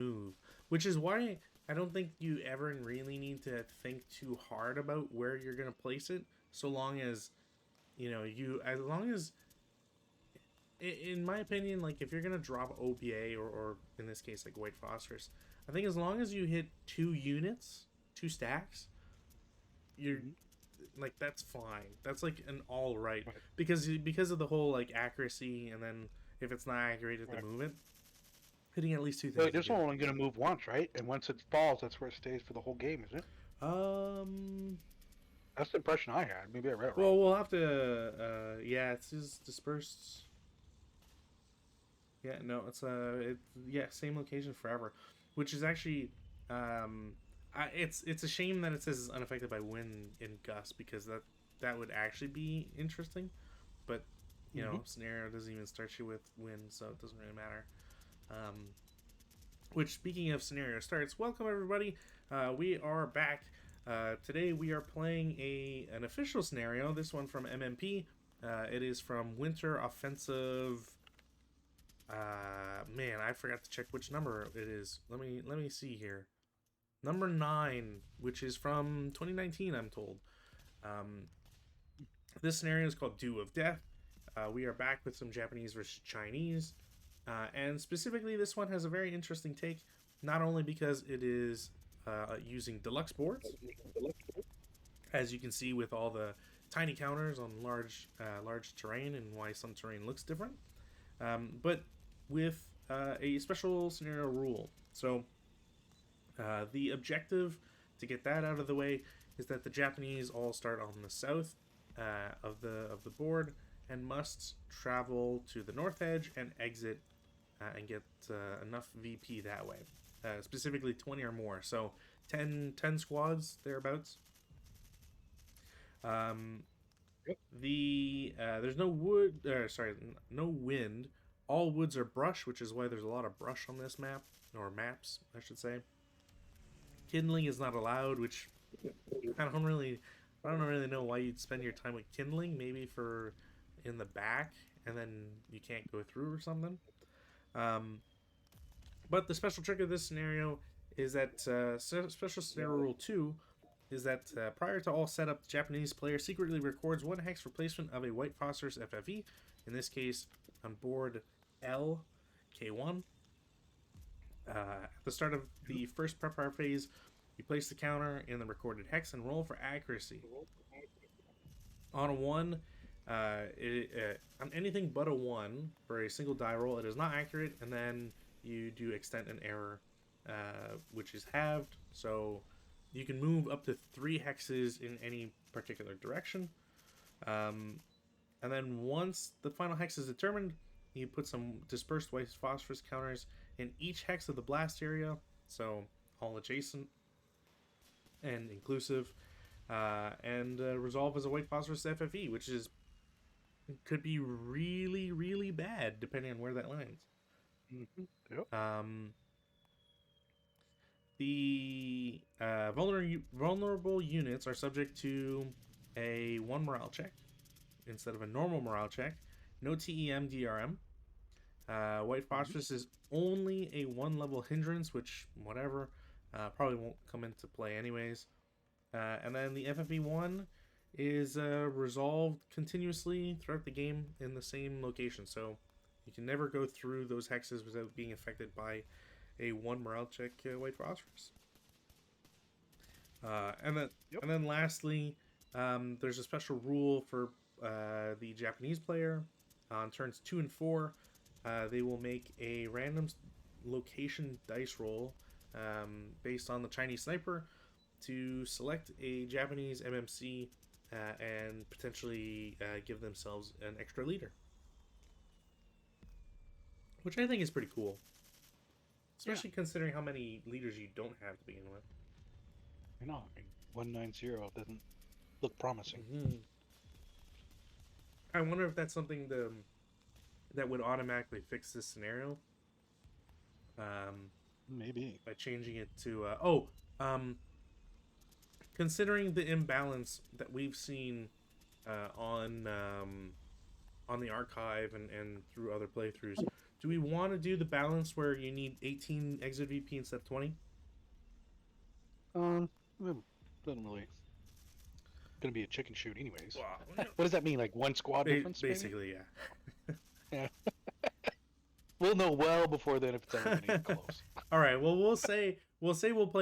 move, which is why I don't think you ever really need to think too hard about where you're gonna place it, so long as as long as, in my opinion, like if you're gonna drop OPA or in this case like white phosphorus, I think as long as you hit 2 units, 2 stacks, you're Mm-hmm. like that's fine. That's like an all right, Right. because of the whole like accuracy, and then if it's not accurate at the Right. movement, hitting at least two Wait, things is this good. one only going to move once, right? And once it falls, that's where it stays for the whole game, isn't it? Um. That's the impression I had. Maybe I read it wrong. Well, we'll have to. Yeah, it's just dispersed. Yeah, no, yeah, same location forever, which is actually, um, it's a shame that it says it's unaffected by wind and gust, because that would actually be interesting, but Mm-hmm. scenario doesn't even start you with wind, so it doesn't really matter. Um, which, speaking of scenario starts, welcome everybody. We are back. Today we are playing an official scenario. This one from MMP. It is from Winter Offensive. Man, I forgot to check which number it is. Let me see here. Number 9, which is from 2019, I'm told. Um, this scenario is called Dew of Death. We are back with some Japanese versus Chinese. And specifically, this one has a very interesting take, not only because it is using deluxe boards, as you can see with all the tiny counters on large terrain, and why some terrain looks different, but with a special scenario rule. So the objective, to get that out of the way, is that the Japanese all start on the south of the board and must travel to the north edge and exit and get enough VP that way. Specifically 20 or more. So 10 squads thereabouts. Um, Yep. there's no wood. Sorry, no wind. All woods are brush, which is why there's a lot of brush on this map, or maps, I should say. Kindling is not allowed, which I don't really know why you'd spend your time with kindling. Maybe for in the back, and then you can't go through or something. Um, but the special trick of this scenario is that special scenario rule 2 is that prior to all setup, the Japanese player secretly records 1 hex replacement of a white phosphorus FFE, in this case on board LK1. At the start of the first prepar phase, you place the counter in the recorded hex and roll for accuracy. On a 1, on anything but a 1 for a single die roll, it is not accurate, and then you do extent and error, which is halved, so you can move up to 3 hexes in any particular direction. And then once the final hex is determined, you put some dispersed white phosphorus counters in each hex of the blast area, so all adjacent and inclusive, and resolve as a white phosphorus FFE, which could be really, really bad depending on where that lands. Mm-hmm. Yep. The vulnerable units are subject to a 1 morale check instead of a normal morale check. No TEM DRM. White phosphorus is only a 1 level hindrance, which, whatever, probably won't come into play anyways. And then the FFE1 is resolved continuously throughout the game in the same location. So you can never go through those hexes without being affected by a 1 morale check white phosphorus. Yep. And then lastly, there's a special rule for the Japanese player. On turns 2 and 4, they will make a random location dice roll based on the Chinese sniper to select a Japanese MMC and potentially give themselves an extra leader, which I think is pretty cool, especially considering how many leaders you don't have to begin with. I know. I mean, 190 doesn't look promising. Mm-hmm. I wonder if that's something that would automatically fix this scenario. Maybe. By changing it to considering the imbalance that we've seen on the archive and through other playthroughs Do we want to do the balance where you need 18 exit VP instead of 20? Well, doesn't really gonna be a chicken shoot anyways. Well, What does that mean? Like one squad difference, maybe? basically, yeah. Yeah. We'll know well before then if it's ever gonna get close. All right. Well, we'll play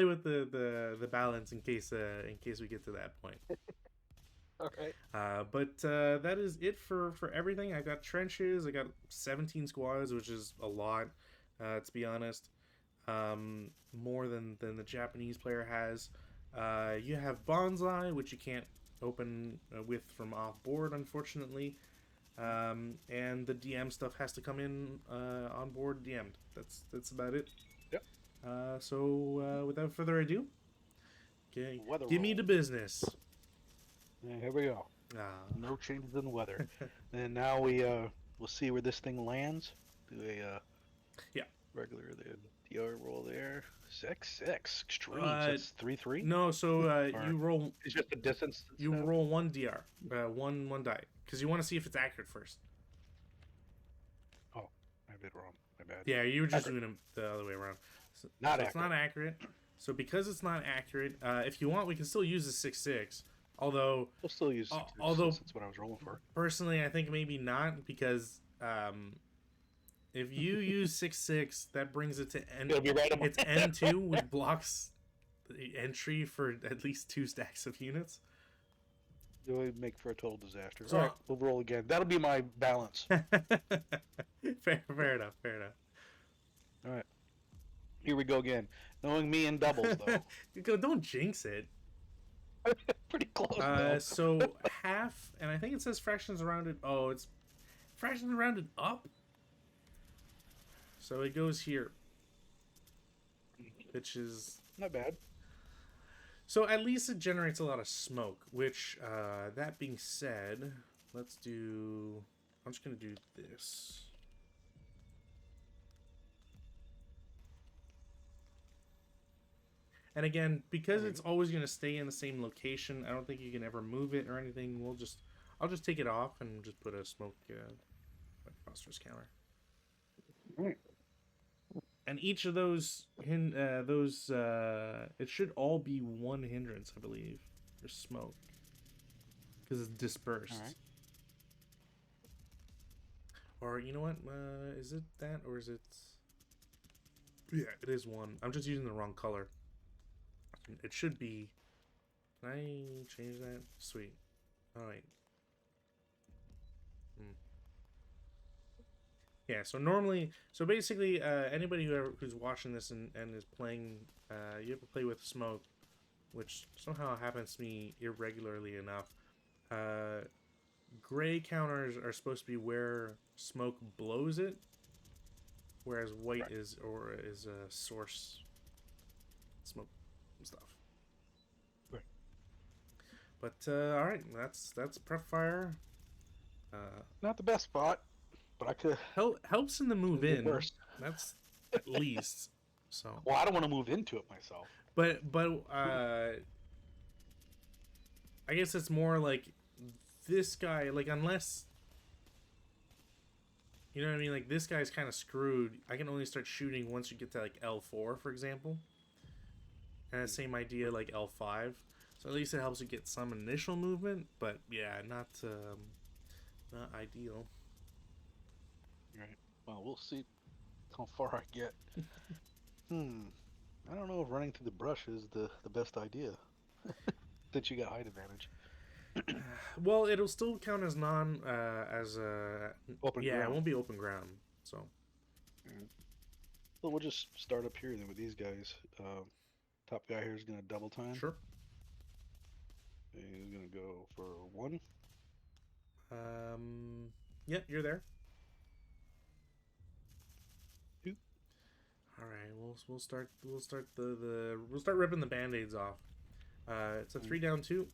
with the balance in case we get to that point. Okay. But that is it for everything. I got trenches. I got 17 squads, which is a lot, to be honest. More than the Japanese player has. You have bonsai, which you can't open with from off board, unfortunately. And the DM stuff has to come in on board DM'd. That's about it. Yep. So without further ado, okay, Weather give me roll. the business. Yeah, here we go. No changes in the weather. And now we'll see where this thing lands. Do a Yeah. regular the DR roll there. 6-6 extreme. So that's 3-3. No, so you roll. It's just the distance. You roll one DR, one die, because you want to see if it's accurate first. Oh, I did wrong. My bad. Yeah, you were just doing them the other way around. So, it's not accurate. So because it's not accurate, if you want, we can still use the 6-6. Although We'll still use 6-6 although since that's what I was rolling for. personally, I think maybe not, because if you use 6-6, that brings it to N. It'll be right on my- It's N2, which blocks the entry for at least 2 stacks of units. It would make for a total disaster. So- All right, we'll roll again. That'll be my balance. fair enough. All right. Here we go again. Knowing me in doubles, though. Don't jinx it. Pretty close, though. So half, and I think it says fractions rounded. Oh, it's fractions rounded up. So it goes here, which is Not bad. so at least it generates a lot of smoke. Which, that being said, let's do. I'm just gonna do this. And again, because it's always going to stay in the same location, I don't think you can ever move it or anything. I'll just take it off and just put a smoke phosphorus counter. Right. And each of those, it should all be one hindrance, I believe, for smoke, because it's dispersed. All right. Or you know what? Is it that, or is it? Yeah, it is one. I'm just using the wrong color. It should be. Can I change that? Sweet. All right. Yeah. So normally, basically, anybody who's watching this and is playing, you have to play with smoke, which somehow happens to me irregularly enough. Gray counters are supposed to be where smoke blows it, whereas white is a source smoke stuff. Right. But all right, that's prep fire. Not the best spot, but I could. Helps in the move Could be in. worse. That's at least so. Well, I don't want to move into it myself. But I guess it's more like this guy, like, unless you know what I mean, like this guy's kind of screwed. I can only start shooting once you get to like L4, for example. And the same idea like L5. So at least it helps you get some initial movement, but yeah, not ideal. Right. Well, we'll see how far I get. I don't know if running through the brush is the best idea. Since you got height advantage. Well, it'll still count as open ground. It won't be open ground. So. Well, we'll just start up here then with these guys. Top guy here is going to double time. Sure. And he's going to go for 1. Yeah, you're there. 2. All right, we'll start ripping the band-aids off. It's a 3 down 2.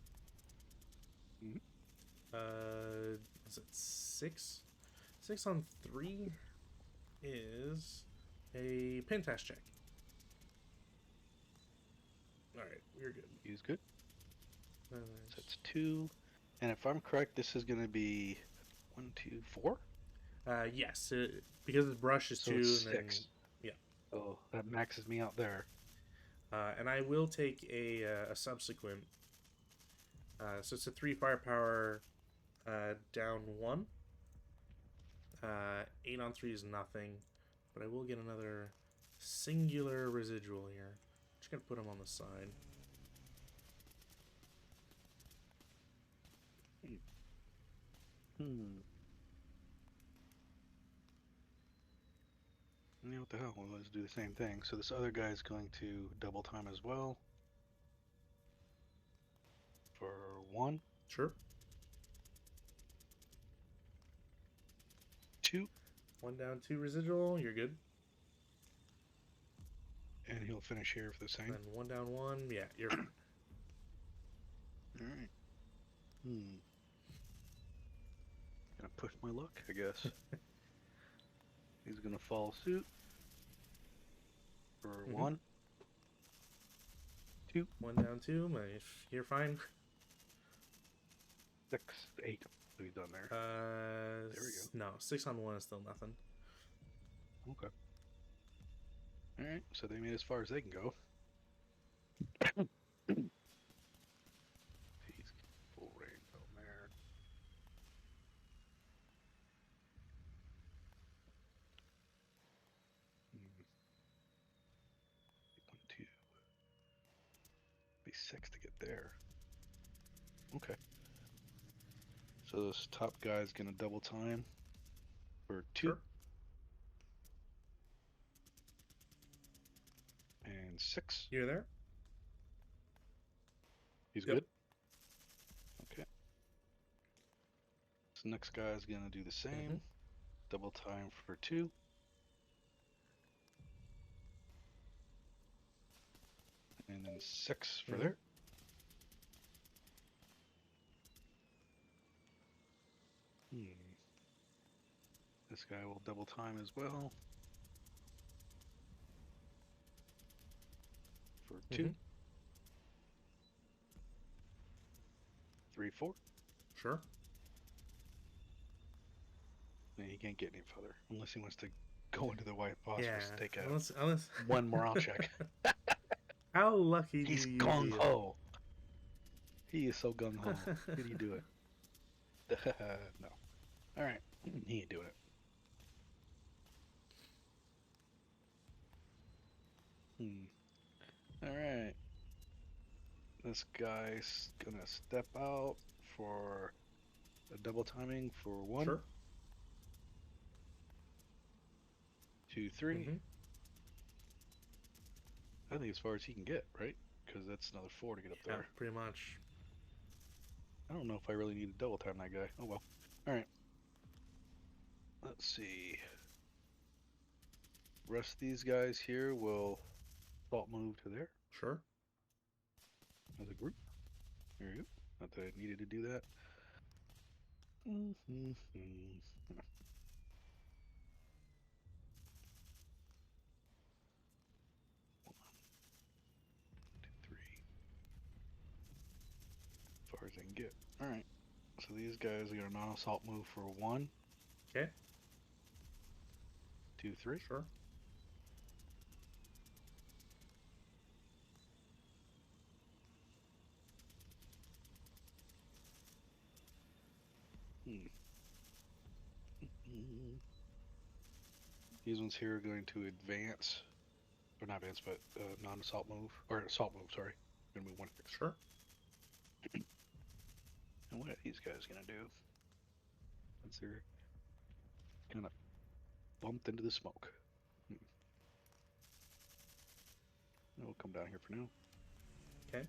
Is it 6? 6 on 3 is a pin test check. All right, we're good. He's good. So that's 2. And if I'm correct, this is going to be 1, 2, 4? Yes, because the brush is So 2, it's and then 6. yeah. Oh, that maxes me out there. And I will take a subsequent. So it's a 3 firepower, down 1. 8 on 3 is nothing, but I will get another singular residual here. Just gonna put him on the side. Yeah, what the hell? Well, let's do the same thing. So this other guy's going to double time as well for 1, Sure. 2, 1 down, 2 residual. You're good. and he'll finish here for the same. Then 1 down, 1. Yeah, you're fine. All right. Gonna push my luck, I guess. He's gonna follow suit for 1, 2, 1 down, 2. You're fine. 6, 8. So he's done there. There we go. No, 6 on 1 is still nothing. Okay. All right. So they made as far as they can go. He's full range on there. Hmm. 1, 2. Be 6 to get there. Okay. So this top guy's gonna double time for 2. Sure. And 6. You're there? He's Yep. good? Okay. This next guy's gonna do the same. Double time for 2. And then 6 for there. This guy will double time as well. For 2. 3, 4. Sure. And he can't get any further unless he wants to go into the white phosphorus and take a unless... one morale check. How lucky He's do you gung feel? ho. He is so gung ho. Did he do it? No. All right, he ain't doing it. All right. This guy's gonna step out for a double timing for 1. Sure. 2, 3. I think as far as he can get, right? Because that's another 4 to get up there. Pretty much. I don't know if I really need to double time that guy. Oh well. All right. Let's see. Rest of these guys here will salt move to there. Sure. As a group. There you go. Not that I needed to do that. 1, 2, 3. As far as I can get. All right. So these guys are gonna non-assault move for 1. Okay. 2, 3. Sure. These ones here are going to advance, or not advance, but non-assault move, or assault move. Sorry, gonna move 1 6. Sure. And what are these guys gonna do? Since they're kind of bumped into the smoke. We'll come down here for now. Okay.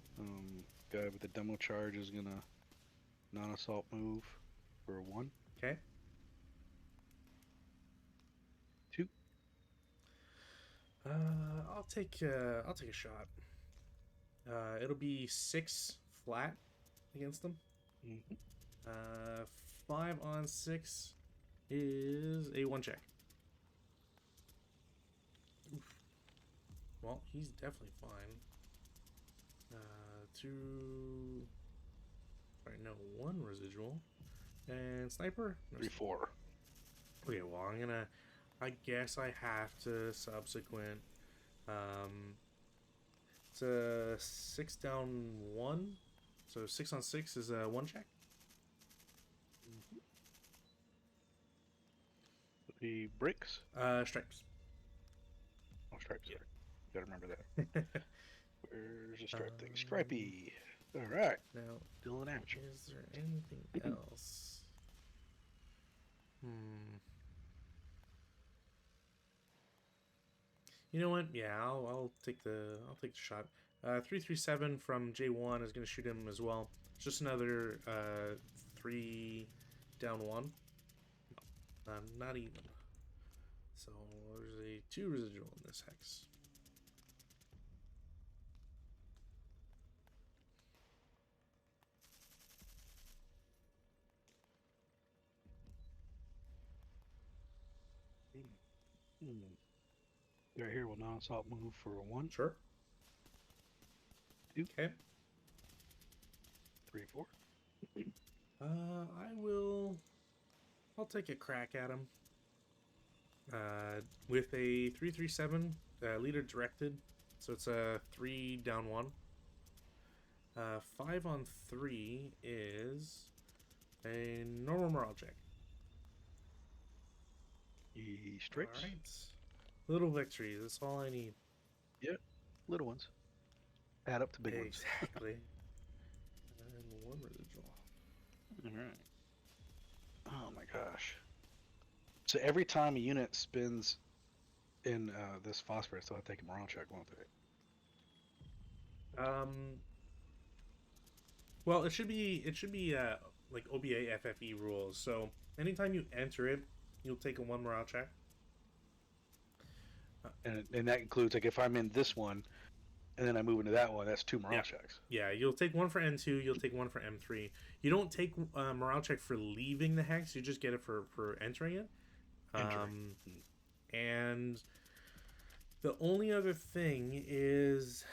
Guy with the demo charge is gonna non-assault move for 1. Okay. 2. I'll take a shot. It'll be 6 flat against them. 5 on 6 is a 1 check. Oof. Well, he's definitely fine. 2. Sorry, no, 1 residual. And sniper? No, 3, 4. Okay, well, I'm gonna. I guess I have to subsequent. Um, it's a 6 down 1. So 6 on 6 is a 1 check. Mhm. The bricks. Stripes. Oh, stripes. Yeah. Sorry, gotta remember that. Where's the stripe thing? um, Stripey. All right, Now, still in action. is there anything else? Hmm. You know what? Yeah, I'll take the shot. 337 from J1 is going to shoot him as well. It's just another 3 down 1. Not even. So there's a 2 residual in this hex. Hmm. Right here will non-stop move for a 1, Sure. 2, Okay. 3, 4. I will. I'll take a crack at him. With a 337 leader directed, so it's a 3 down 1. 5 on 3 is a normal morale check. He All stripes. right. Little victories. That's all I need. Yep, little ones add up to big ones. Exactly. And 1 residual. All right. Oh my gosh. So every time a unit spins in this phosphorus, they'll have to take a morale check, won't they? Well, it should be like OBA FFE rules. So anytime you enter it, you'll take a 1 morale check. And that includes, like, if I'm in this one and then I move into that one, that's 2 morale Yeah. checks. Yeah, you'll take 1 for N2, you'll take 1 for M3. You don't take morale check for leaving the hex, you just get it for entering it. Entering. And the only other thing is,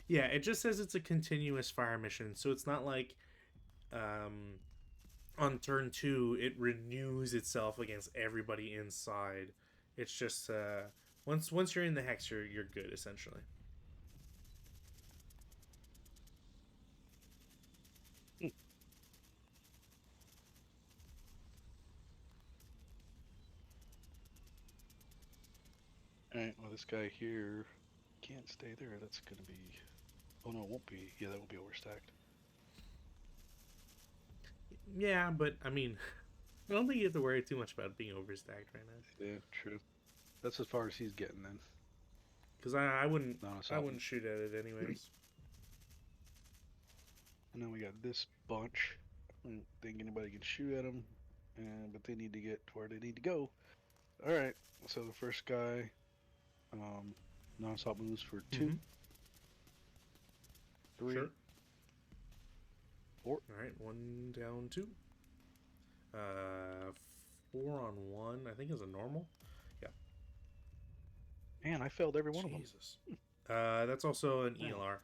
yeah, it just says it's a continuous fire mission, so it's not like um, on turn 2 it renews itself against everybody inside. It's just once you're in the hex, you're good essentially. All right. Well, this guy here can't stay there. That's going to be. Oh no, it won't be. Yeah, that will be overstacked. Yeah, but I mean, I don't think you have to worry too much about being overstacked right now. Yeah, true. That's as far as he's getting then. Because I wouldn't I Non-assault. wouldn't shoot at it anyways. And then we got this bunch. I don't think anybody can shoot at them, but they need to get to where they need to go. All right. So the first guy, non-stop moves for 2, Mm-hmm. 3, Sure. 4. All right, 1 down 2. 4 on 1. I think is a normal. Yeah. Man, I failed every one of them. Jesus. That's also an Wow. ELR.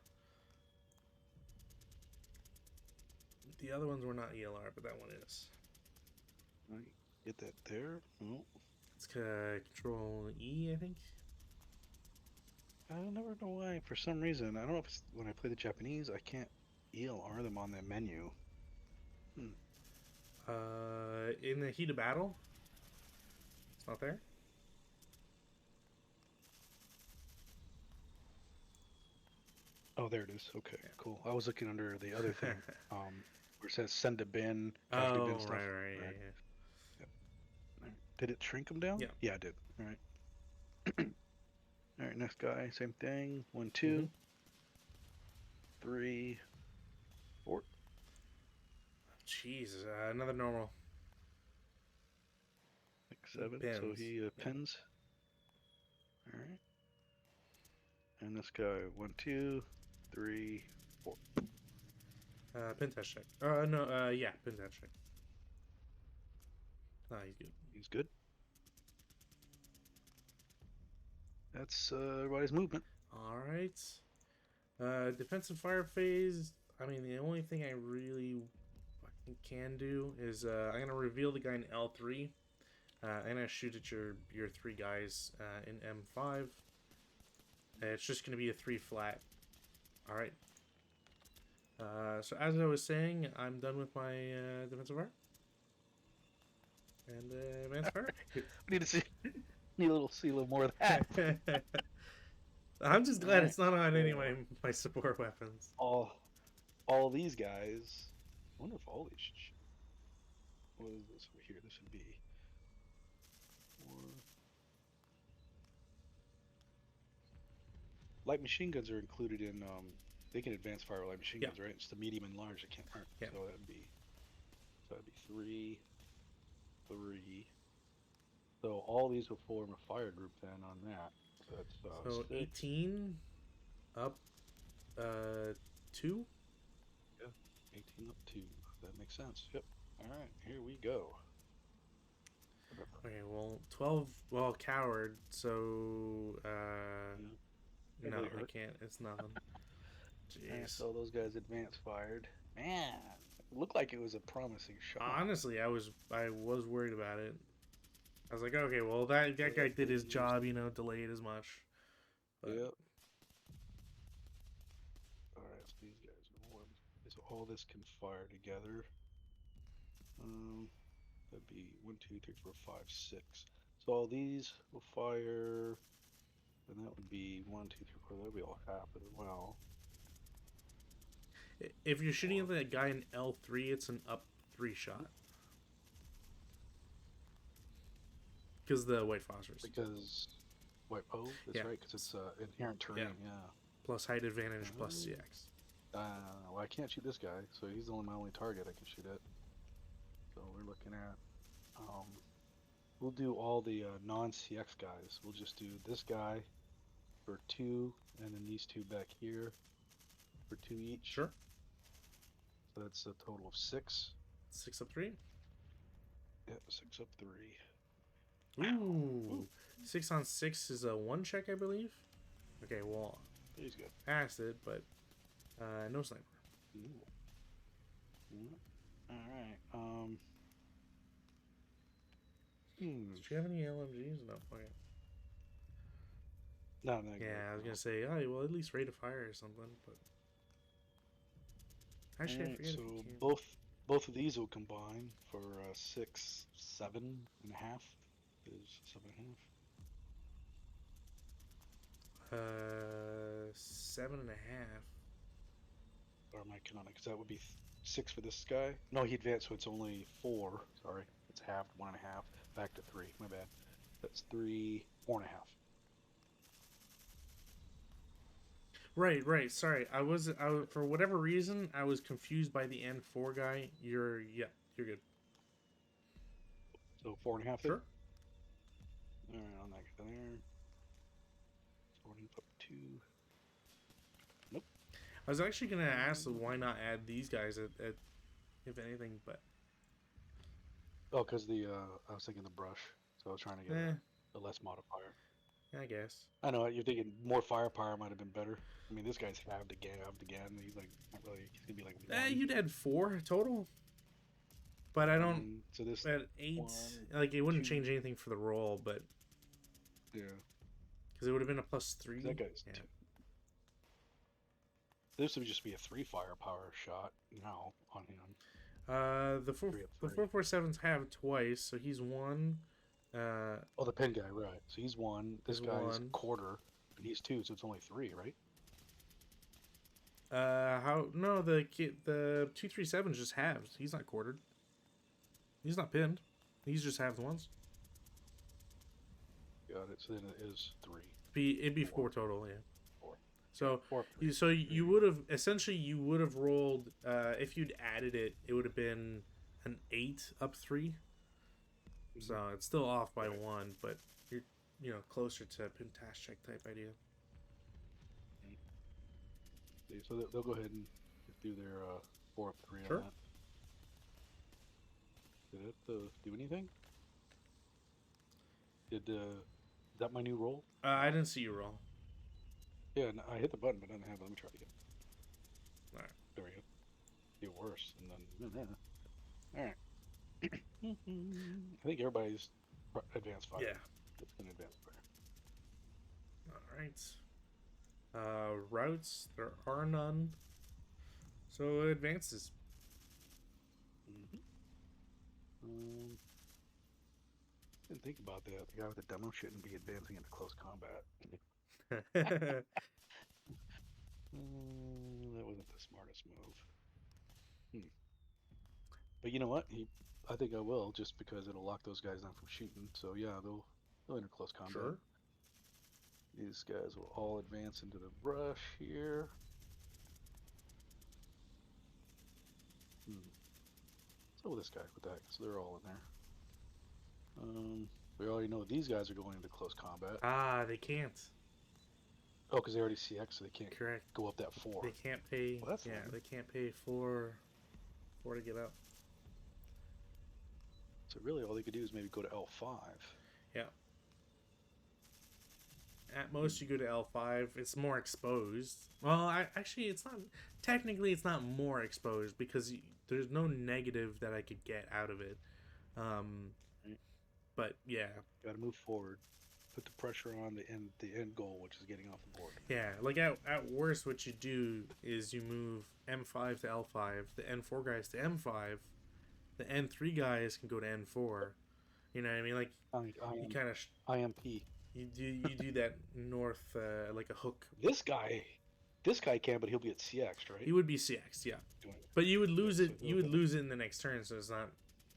The other ones were not ELR, but that one is. Right. Get that there. Oh. It's Control E, I think. I never know why. For some reason, I don't know if it's when I play the Japanese, I can't ELR them on the menu. In the heat of battle, it's not there. Oh, there it is. Okay, Yeah. cool. I was looking under the other thing, where it says send to bin, Oh, bin stuff. right, Right. yeah. Yep. All right. Did it shrink them down? Yeah. Yeah, it did. All right. All right, next guy, same thing. 1, Mm-hmm. 2, 3, 4. Jeez, another normal. 6, 7. Pins. So he pins. All right. And this guy, 1, 2, 3, 4. Pin test check. No, yeah, pin test check. Ah, he's good. He's good. That's everybody's movement. All right. Defensive fire phase. I mean, the only thing I really can do is I'm gonna reveal the guy in L3. I'm gonna shoot at your three guys in M5. It's just gonna be a 3 flat. All right. So as I was saying, I'm done with my defensive art and advanced fire. We need to see. Need see a little more of that. I'm just glad it's not on any of Cool. my support weapons. All these guys. I wonder if all these. What is this over here? This would be. Or... Light machine guns are included in. They can advance fire with light machine guns, right? It's the medium and large that can't hurt. Yeah. So that'd be. So that'd be 3, 3. So all these will form a fire group then on that. So that's So 6. 18 up 2. Yeah, 18 up 2. That makes sense. Yep. All right, here we go. Okay, well 12. Well, coward. So no, I can't. It's nothing. And Jeez. so those guys advance fired. Man, it looked like it was a promising shot. Honestly, I was worried about it. I was like, okay, well that guy did his job, you know, delayed as much. But... Yep. All right, so these guys are one. So all this can fire together. That'd be 1, 2, 3, 4, 5, 6. So all these will fire, and that would be 1, 2, 3, 4. That'd be all half as well. If you're shooting at that guy in L3, it's an up 3 shot. Because the white phosphorus. Because, wait, oh, that's Yeah. right, because it's inherent terrain, yeah. Plus height advantage, plus CX. Well, I can't shoot this guy, so he's only my only target I can shoot at. So we're looking at, we'll do all the non-CX guys. We'll just do this guy for 2, and then these 2 back here for 2 each. Sure. So that's a total of 6. 6 up 3. Yep, 6 up 3. Ooh. 6 on 6 is a 1 check, I believe. Okay, well, He's good. passed it, but no sniper. Alright, Do you have any LMGs? No. Okay. No, Yeah, I was gonna say, oh, well, at least rate of fire or something, but actually, I forget. So if you can. both of these will combine for 6, 7.5. Is 7.5. 7.5. Or am I counting? Because that would be 6 for this guy. No, he advanced, so it's only 4. Sorry, it's half, 1.5. Back to 3. My bad. That's 3, 4.5. Right. Sorry, I for whatever reason I was confused by the N4 guy. You're good. So 4.5. Sure. All right, on that guy there. 4 up 2. Nope. I was actually gonna ask why not add these guys at if anything, but Oh, because I was thinking the brush, so I was trying to get a less modifier. I guess. I know you're thinking more firepower might have been better. I mean, this guy's halved again. He's like not really. He's gonna be like 1. You'd add 4 total, but I don't. So this At 8, 1, like it wouldn't 2. change anything for the roll, but Yeah. because it would have been a +3. That guy's yeah. 2. This would just be a 3 firepower shot now on him. The 447s have twice, so he's 1. Oh, the pin guy, right? So he's 1. This He's guy's 1. quarter, and he's 2, so it's only 3, right? How? No, the 237's just halves. He's not quartered. He's not pinned. He's just halved once. Got it. So then it is 3. It'd be 4 total, yeah. 4. So 4. you would have essentially rolled if you'd added it, it would have been an 8 up 3. So it's still off by 1, but you're closer to Pintash check type idea. So they'll go ahead and do their 4 up 3 Sure. on that. Did it do anything? Is that my new roll? I didn't see you roll. Yeah, no, I hit the button, but I didn't have it. Let me try it again. All right. There we go. Get worse, and then All right. I think everybody's advanced fire. Yeah. It's an advanced fire. All right. Routes, there are none. So advances. Um, didn't think about that. The guy with the demo shouldn't be advancing into close combat. That wasn't the smartest move. Hmm. But you know what? I think I will, just because it'll lock those guys down from shooting. So yeah, they'll enter close combat. Sure. These guys will all advance into the brush here. Hmm. So will this guy with that. So they're all in there. We already know these guys are going into close combat. Ah, they can't. Oh, because they already CX, so they can't Correct. go up that 4. They can't pay. Well, that's yeah, fine. they can't pay four to get up. So really, all they could do is maybe go to L5. Yeah. At most, you go to L5. It's more exposed. Well, actually, it's not. Technically, it's not more exposed because there's no negative that I could get out of it. Right. But yeah. Got to move forward. Put the pressure on the end goal, which is getting off the board. Yeah, like at worst, what you do is you move M5 to L5, the N4 guys to M5, the N3 guys can go to N4. You know what I mean? Like you kind of IMP. you do that north like a hook. This guy can, but he'll be at CX, right? He would be CX, yeah. But you would lose it. You would lose it in the next turn, so it's not,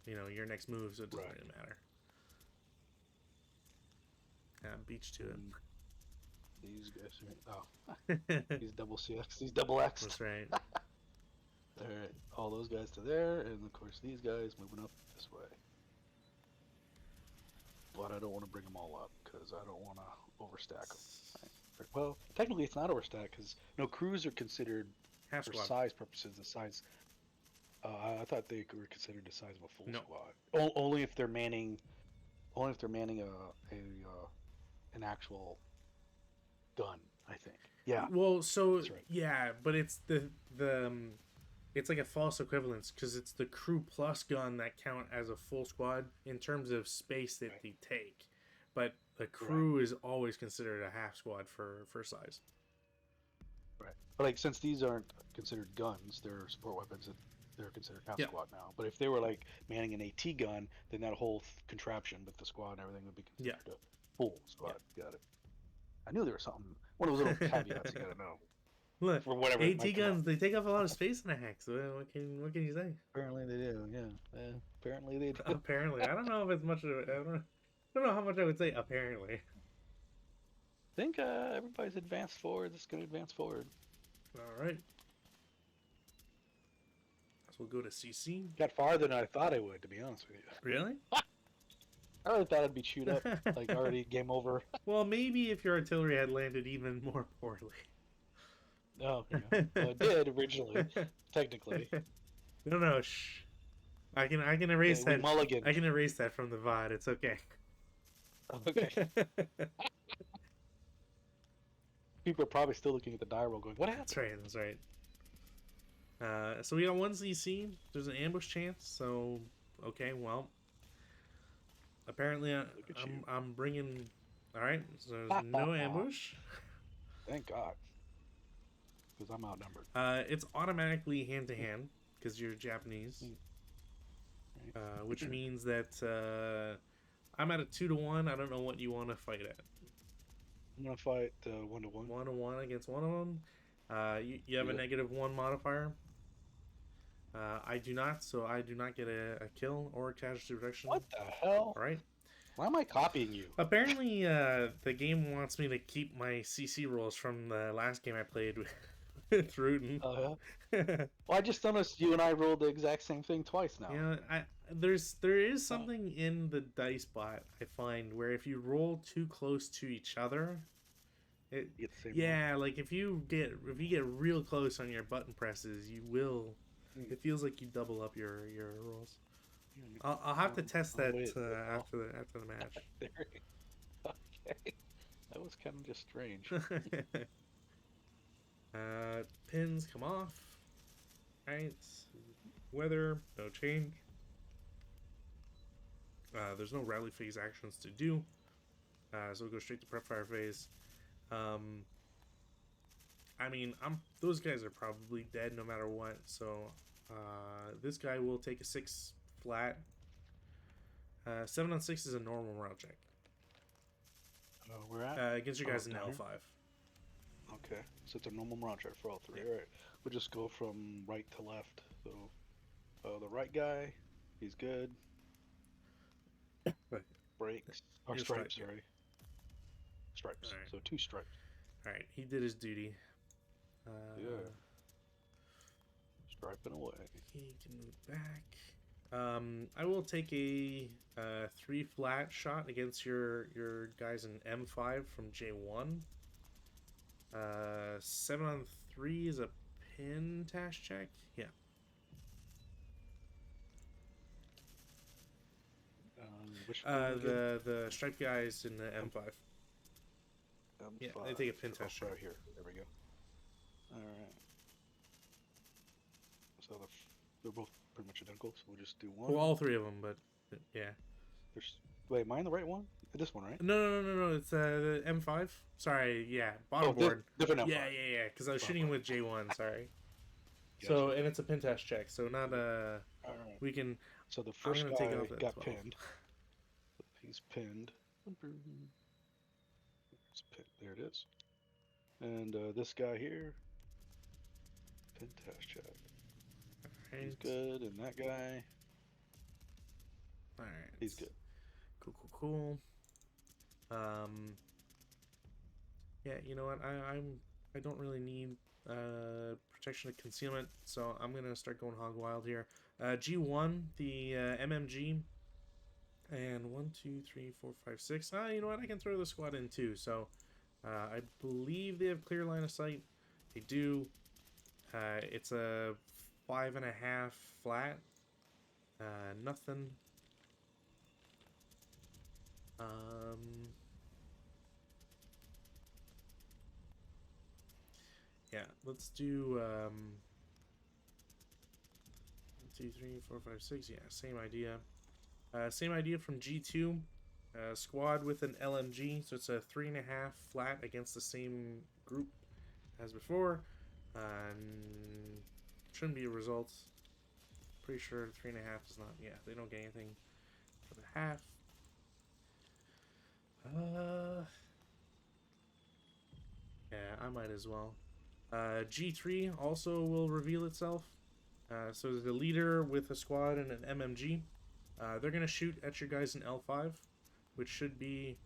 your next move, so it doesn't really matter. Beach to it. These guys are he's double CX. He's double X. That's right. All right, all those guys to there, and of course these guys moving up this way. But I don't want to bring them all up because I don't want to overstack them. Right. Well, technically it's not overstack because crews are considered Half for squad. size purposes. The size. I thought they were considered the size of a full No. squad. Only if they're manning. Only if they're manning an actual gun, I think. Yeah. Well, so That's right. yeah, but it's the it's like a false equivalence because it's the crew plus gun that count as a full squad in terms of space that they take, but the crew is always considered a half squad for size. Right. But like since these aren't considered guns, they're support weapons. They're considered half squad now. But if they were like manning an AT gun, then that whole contraption with the squad and everything would be considered a full squad. Got it. I knew there was something. One of those little caveats you gotta know. Look, for whatever AT guns, they take up a lot of space in a hack. So what can you say? Apparently they do. Yeah. Apparently they do. Apparently, I don't know if it's much of it. I don't know how much I would say. Apparently. I think everybody's advanced forward. It's gonna advance forward. All right. So we'll go to CC. Got farther than I thought I would, to be honest with you. Really? I really thought I'd be chewed up, like already game over. Well, maybe if your artillery had landed even more poorly. No, well, it did originally, technically. No, shh. I can erase that. Mulligan. I can erase that from the VOD. It's okay. Okay. People are probably still looking at the die roll going, what happened? That's right. So we got one CC. There's an ambush chance. So okay, well, apparently I'm bringing. All right, so there's no ambush. Thank God, because I'm outnumbered. It's automatically hand to hand because you're Japanese, which means that I'm at a 2-1. I don't know what you want to fight at. I'm gonna fight 1-1. 1-1 against one of them. You have a -1 modifier. I do not, so I do not get a kill or a casualty reduction. What the hell? All right. Why am I copying you? Apparently, the game wants me to keep my CC rolls from the last game I played with Rudin. Oh yeah. Well, I just noticed you and I rolled the exact same thing twice now. Yeah, there is something in the dice bot I find where if you roll too close to each other, You get the same roll. Like if you get real close on your button presses, you will. It feels like you double up your rolls. I'll have to test that after the match. Okay, that was kind of just strange. Pins come off. Right. Weather, no change. There's no rally phase actions to do, so we'll go straight to prep fire phase. I mean, those guys are probably dead no matter what. So this guy will take a 6 flat. 7 on 6 is a normal morale check. We're at against your guys in down L5. here? Okay, so it's a normal morale check for all three. Yeah. All right, we'll just go from right to left. So the right guy, he's good. Right. Breaks or Your stripes, stripe, sorry. Stripes. Alright. So 2 stripes. Alright, he did his duty. Yeah. Striping away. He can move back. I will take a 3 flat shot against your guys in M5 from J1. 7 on 3 is a pin task check. Yeah. Which the striped guys in the M5. Yeah, they take a pin test right check. here. There we go. All right. So they're both pretty much identical. So we'll just do one. Well, all 3 of them, but yeah. Wait, am I in the right one? This one, right? No. It's the M5. Sorry, yeah, bottom board. Different M5. Yeah. Because I was shooting with J1. Sorry. Gotcha. So and it's a pin test check. So not All right. we can. So the first I'm guy gonna take off at got 12. pinned. He's pinned. There it is. And this guy here, pin test check. Right. He's good, and that guy, All right. he's good. Cool. Yeah, you know what? I don't really need protection of concealment, so I'm gonna start going hog wild here. G1, the MMG, and 1, 2, 3, 4, 5, 6. You know what? I can throw the squad in too. So I believe they have clear line of sight. They do. It's a 5.5 flat. Nothing. Yeah, let's do 1, 2, 3, 4, 5, 6. Yeah, same idea. Same idea from G2. Squad with an LMG, so it's a 3.5 flat against the same group as before. Shouldn't be a result. Pretty sure 3.5 is not. Yeah, they don't get anything for the half. Yeah, I might as well. G3 also will reveal itself. So the leader with a squad and an MMG. They're gonna shoot at your guys in L5, which should be,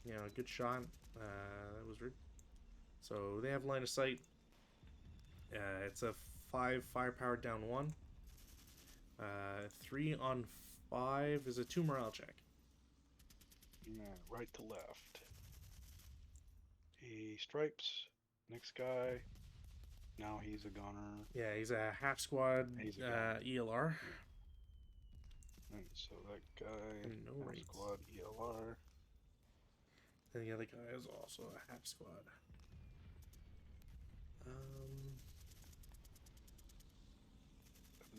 you know, a good shot. That was rude. So they have line of sight. It's a 5 firepower down 1. 3 on 5 is a 2 morale check. Yeah, right to left. He stripes. Next guy. Now he's a gunner. Yeah, he's a half squad ELR. Right, so that guy, No half rates. squad ELR. And the other guy is also a half squad. And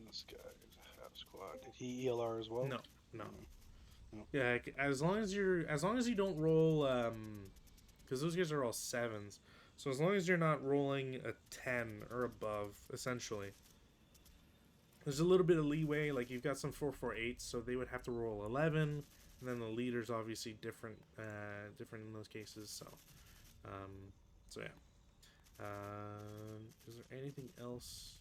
this guy is a half squad. Did he ELR as well? No. No. Yeah, as long as you don't roll, because those guys are all 7s. So as long as you're not rolling a 10 or above, essentially, there's a little bit of leeway. Like you've got some 448s, so they would have to roll 11, and then the leader's obviously different in those cases. So, yeah. Is there anything else?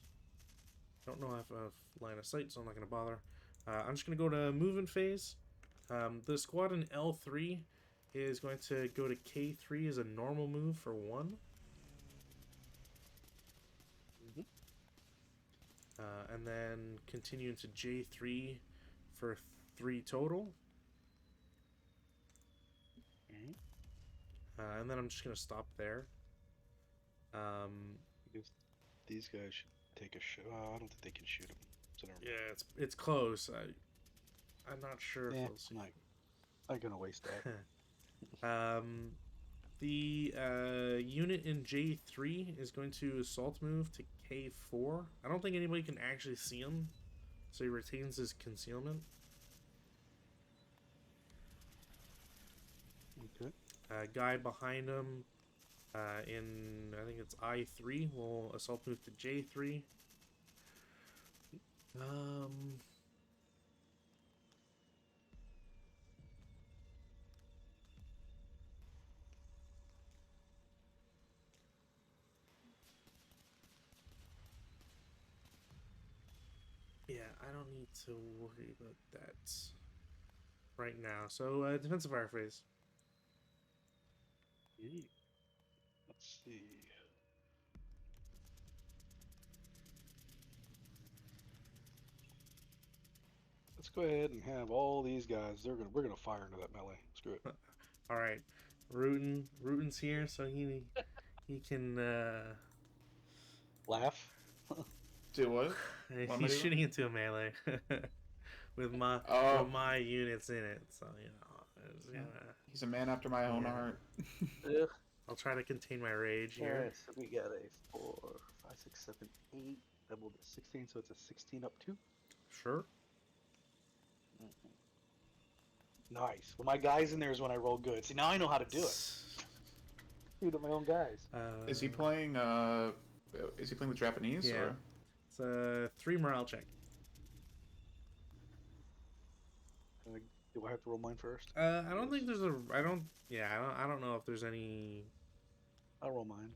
I don't know if I have line of sight, so I'm not gonna bother. I'm just gonna go to movement phase. The squad in L3 is going to go to K3 as a normal move for 1. And then continue into J3 for 3 total. And then I'm just going to stop there. Because these guys should take a shot. I don't think they can shoot him. So yeah, it's close. I'm not sure if they'll see. I'm gonna waste that. The unit in J3 is going to assault move to K4. I don't think anybody can actually see him, so he retains his concealment. Guy behind him in, I think it's I3, will assault move to J3. Um, yeah, I don't need to worry about that right now. So, defensive fire phase. Let's see. Let's go ahead and have all these guys. We're gonna fire into that melee. Screw it. All right, Rutin's here, so he can. Laugh. Do what? What am I He's doing? shooting into a melee with Oh, my units in it. So it's yeah. gonna, He's a man after my own Yeah. heart. Ugh. I'll try to contain my rage All here. right, so we got a 4, 5, 6, 7, 8, doubled to 16, so it's a 16 up 2. Sure. Nice. Well, my guys in there is when I roll good. See, now I know how to do it. Shoot at my own guys. Is he playing? Is he playing with Japanese? Yeah. Or? It's a 3 morale check. Do I have to roll mine first? I don't think there's a. I don't. Yeah, I don't know if there's any. I'll roll mine.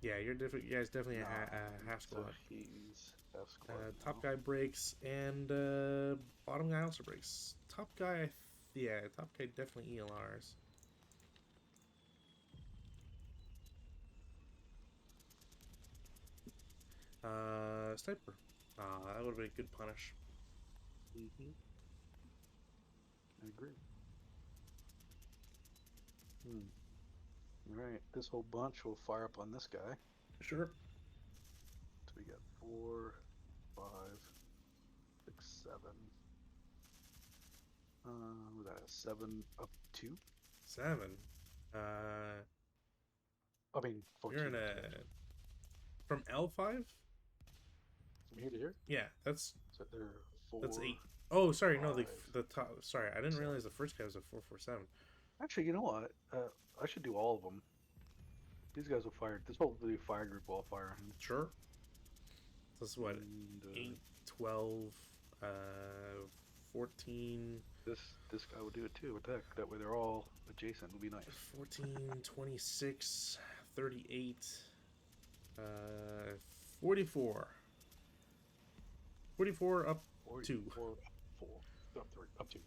Yeah, you're different. You guys definitely Nah, a half so squad. he's half squad. Top now. guy breaks, and bottom guy also breaks. Top guy, yeah, top guy definitely ELRs. Sniper. That would have been a good punish. Mm-hmm. I agree. Alright, this whole bunch will fire up on this guy. Sure. So we got 4, 5, 6, 7. We got a 7 up 2. 7. I mean, 14. You're in a. From L5? From here to here? Yeah, that's So they're 4. 8. Oh, sorry, no, 5, the top. Sorry, I didn't 7. realize the first guy was a 447. Actually, you know what? I should do all of them. These guys will fire. This whole fire group will all fire him. Sure. This is what? And, 8, 12, 14. This guy will do it too. Attack. That way they're all adjacent. Would be nice. 14, 26, 38, 44. 44 up 2. 4 up 4. Up 3. Up 2.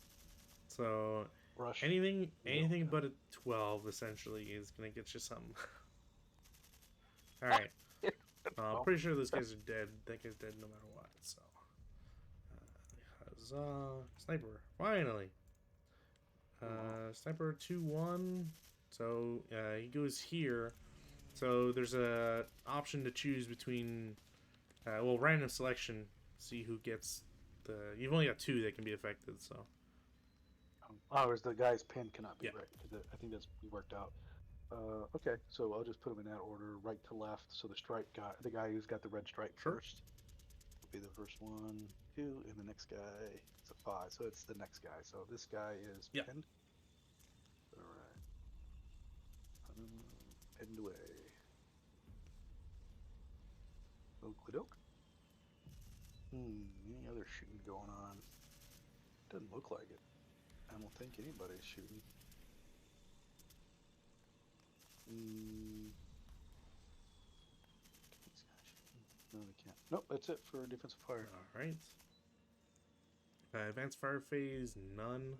So Rush. anything Yeah. but a 12 essentially is gonna get you something. All right. I'm pretty sure those guys are dead. That guy's dead no matter what. So, huzzah! Sniper, finally. Sniper 2-1. So he goes here. So there's a option to choose between, well, random selection. See who gets the. You've only got 2 that can be affected. So. Oh, is the guy's pin cannot be Yeah. right. I think that's worked out. Okay, so I'll just put them in that order, right to left. So the stripe guy, the guy who's got the red stripe Sure. first, will be the first 1, 2, and the next guy. It's a 5, so it's the next guy. So this guy is Yeah. pinned. All right, pinned away. Okie doke. Any other shooting going on? Doesn't look like it. I don't think anybody's shooting. These guys shooting. No, they can't. Nope, that's it for defensive fire. All right. Advanced fire phase, none.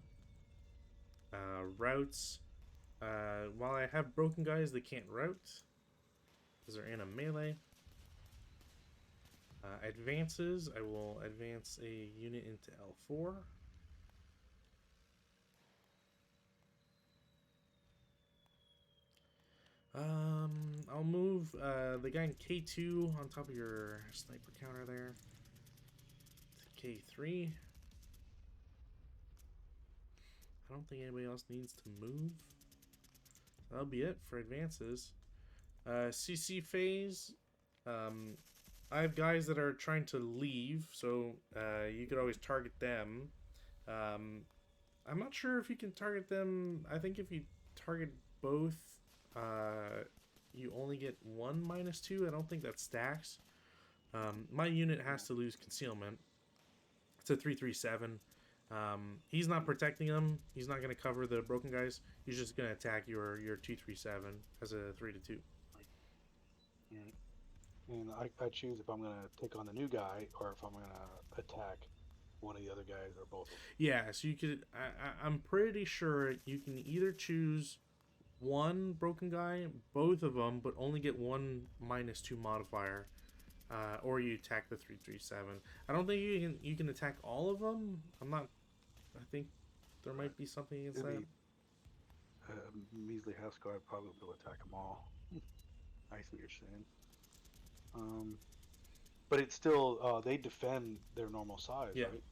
Routes. While I have broken guys, they can't route because they're in a melee. Advances. I will advance a unit into L4. I'll move the guy in K2 on top of your sniper counter there to K3. I don't think anybody else needs to move. That'll be it for advances. CC phase. I have guys that are trying to leave, so you could always target them. I'm not sure if you can target them. I think if you target both, you only get one -2. I don't think that stacks. My unit has to lose concealment. It's a 3/3/7. He's not protecting them. He's not going to cover the broken guys. He's just going to attack your 2/3/7 as a 3/2. Alright. And I choose if I'm going to take on the new guy or if I'm going to attack one of the other guys or both of them. Yeah, so you could. I'm pretty sure you can either choose one broken guy, both of them, but only get one -2 modifier, or you attack the 3/3/7. I don't think you can attack all of them. I'm not. I think there might be something against that. Measly half squad probably will attack them all. I see what you're saying. But it's still they defend their normal size, Yeah. right?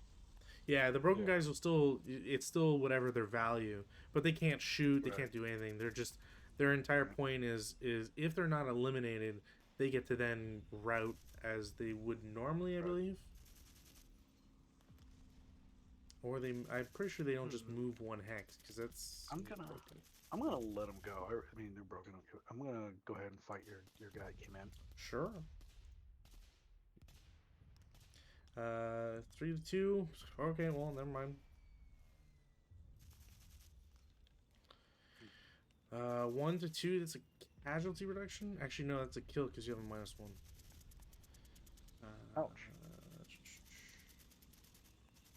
Yeah, the broken Yeah. guys will still. It's still whatever their value, but they can't shoot. They Right. can't do anything. They're just. Their entire Right. point is if they're not eliminated, they get to then route as they would normally, I Right. believe. Or I'm pretty sure they don't just move one hex because that's. I'm gonna let them go. I mean, they're broken. I'm gonna go ahead and fight your guy that came in. Sure. 3/2. Okay, well, never mind. 1/2. That's a casualty reduction. Actually, no, that's a kill because you have a -1. Ouch.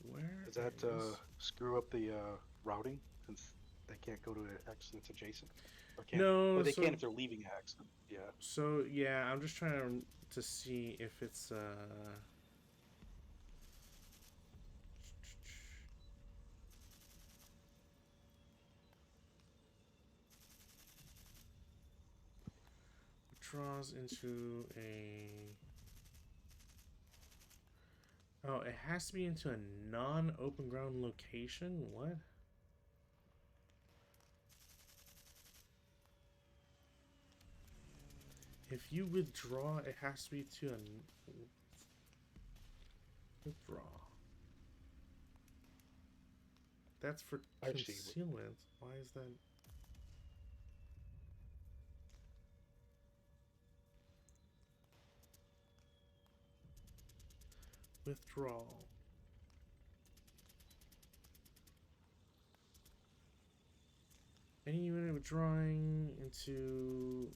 Where Does that is- screw up the routing since they can't go to an hex that's adjacent? Or can't? No, Well, they so- can if they're leaving a hex. Yeah. So yeah, I'm just trying to see if it's draws into a. Oh, it has to be into a non-open ground location. What? If you withdraw, it has to be to a withdraw. That's for I see. concealment. Why is that? Withdrawal. Any unit withdrawing into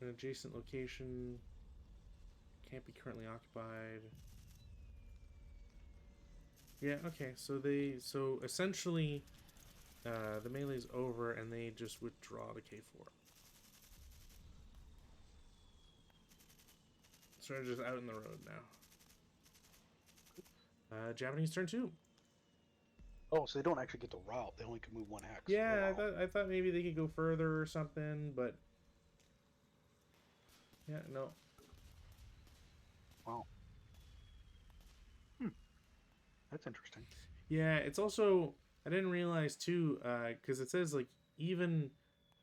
an adjacent location can't be currently occupied. Yeah, okay, so essentially the melee's over and they just withdraw to K4. So they're just out in the road now. Japanese turn 2. Oh, so they don't actually get to route. They only can move one hex. Yeah, Oh, wow. I thought maybe they could go further or something, but yeah, no. Wow. That's interesting. Yeah, it's also I didn't realize too, because it says like even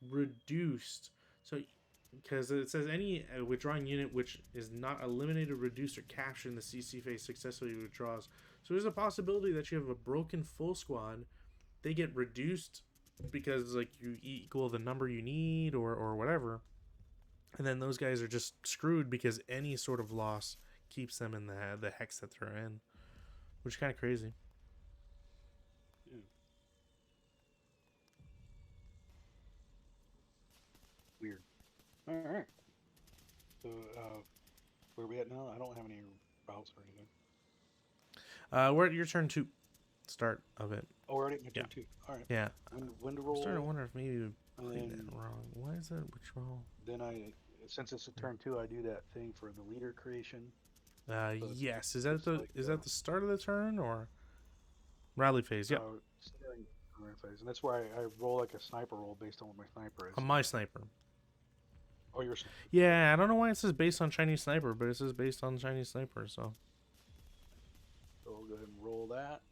reduced. So because it says any withdrawing unit which is not eliminated, reduced, or captured in the CC phase successfully withdraws. So there's a possibility that you have a broken full squad. They get reduced because like you equal the number you need or whatever, and then those guys are just screwed because any sort of loss keeps them in the hex that they're in, which is kind of crazy. Yeah. Weird. All right. So where are we at now? I don't have any routes or anything. We're at your turn 2, start of it. Oh, we're already at my Yeah. turn 2. All right. Yeah, When to I'm roll? starting to wonder if maybe we played then, that wrong. Why is that withdrawal? then since it's a turn 2, I do that thing for the leader creation. Yes. Is that it's the like, is that the start of the turn or rally phase? Yep. Steering phase, and that's why I roll like a sniper roll based on what my sniper is. On my sniper. Oh, your sniper. Yeah, I don't know why it says based on Chinese sniper, but it says based on Chinese sniper. So So we'll go ahead and roll that.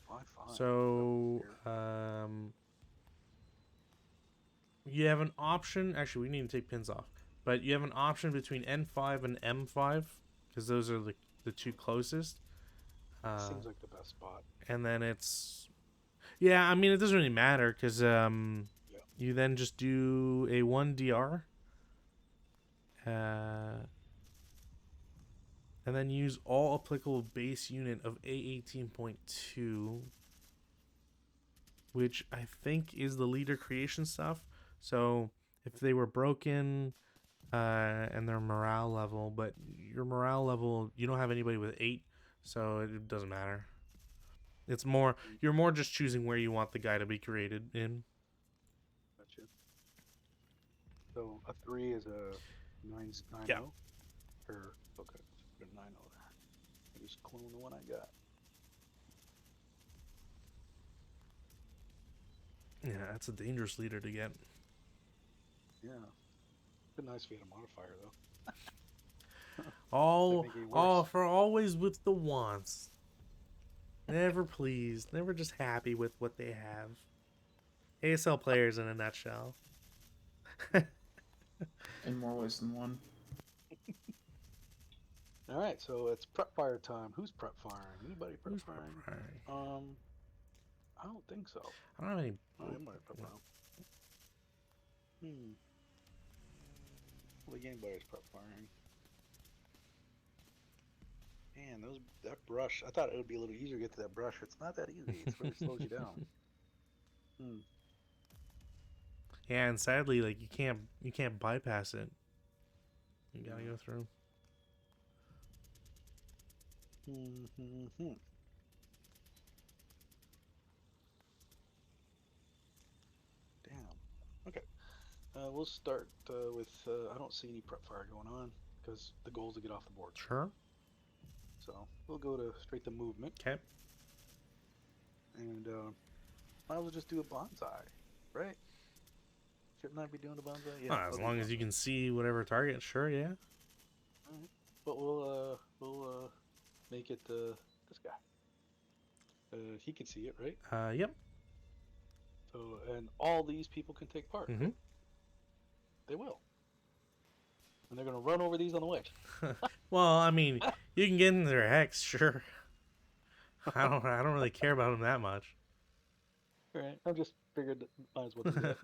Fine. so you have an option. Actually, we need to take pins off, but you have an option between N5 and M5 because those are the two closest. Seems like the best spot. And then it's Yeah, I mean it doesn't really matter because Yeah. you then just do a 1 DR, and then use all applicable base unit of A18.2, which I think is the leader creation stuff. So if they were broken, and their morale level, but your morale level, you don't have anybody with 8, so it doesn't matter. It's more, you're more just choosing where you want the guy to be created in. Gotcha. So a 3 is a 9 9 Yeah. 0? Or okay, put a 9 0 there. I just clone the one I got. Yeah, that's a dangerous leader to get. Yeah. It's a nice if you had a modifier though. All, Make it all worse. for always with the wants. Never pleased, never just happy with what they have. ASL players in a nutshell. In more ways than one. All right, so it's prep fire time. Who's prep firing? Anybody prep Who's firing? preparing? I don't think so. I don't have any. Oh, anybody prep firing? Hmm. I don't think anybody's prep firing. Man, that brush. I thought it would be a little easier to get to that brush. It's not that easy. It really slows you down. Hmm. Yeah, and sadly, like you can't bypass it. You gotta go through. Hmm. Damn. Okay. We'll start with. I don't see any prep fire going on because the goal is to get off the board. Sure. So we'll go to straight to movement, Okay. and might as well just do a bonsai, right? Shouldn't I be doing a bonsai? Yeah. As I'll do long as you bonsai. can see whatever target, sure, yeah. All right. But we'll make it this guy. He can see it, right? Yep. So and all these people can take part. Mm-hmm. Right? They will, and they're gonna run over these on the way. Well, I mean, you can get into their hex, sure. I don't really care about them that much. All right. I'm just figured that might as well do that.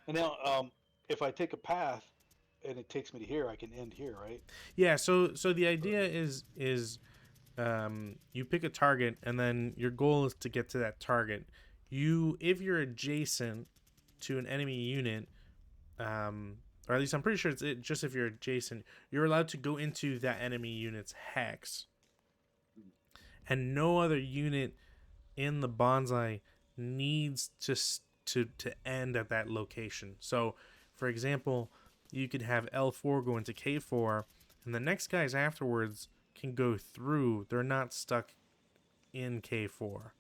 And now, if I take a path and it takes me to here, I can end here, right? Yeah. So the idea is you pick a target, and then your goal is to get to that target. If you're adjacent to an enemy unit, or at least I'm pretty sure just if you're adjacent, you're allowed to go into that enemy unit's hex, and no other unit in the bonsai needs to end at that location. So, for example, you could have L4 go into K4, and the next guys afterwards can go through. They're not stuck in K4.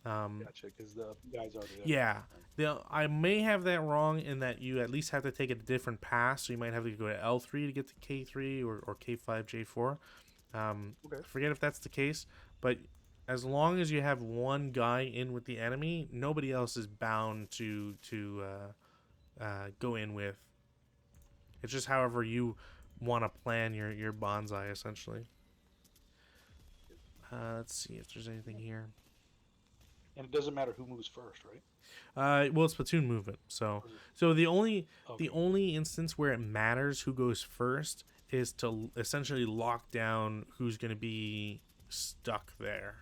Gotcha, because the guy's already there. Yeah. I may have that wrong in that you at least have to take a different pass. So you might have to go to L3 to get to K3 or K5, J4. Okay. Forget if that's the case. But as long as you have one guy in with the enemy, nobody else is bound to go in with. It's just however you want to plan your bonsai, essentially. Let's see if there's anything here. And it doesn't matter who moves first, right? Well, it's platoon movement. So the only instance where it matters who goes first is to essentially lock down who's going to be stuck there.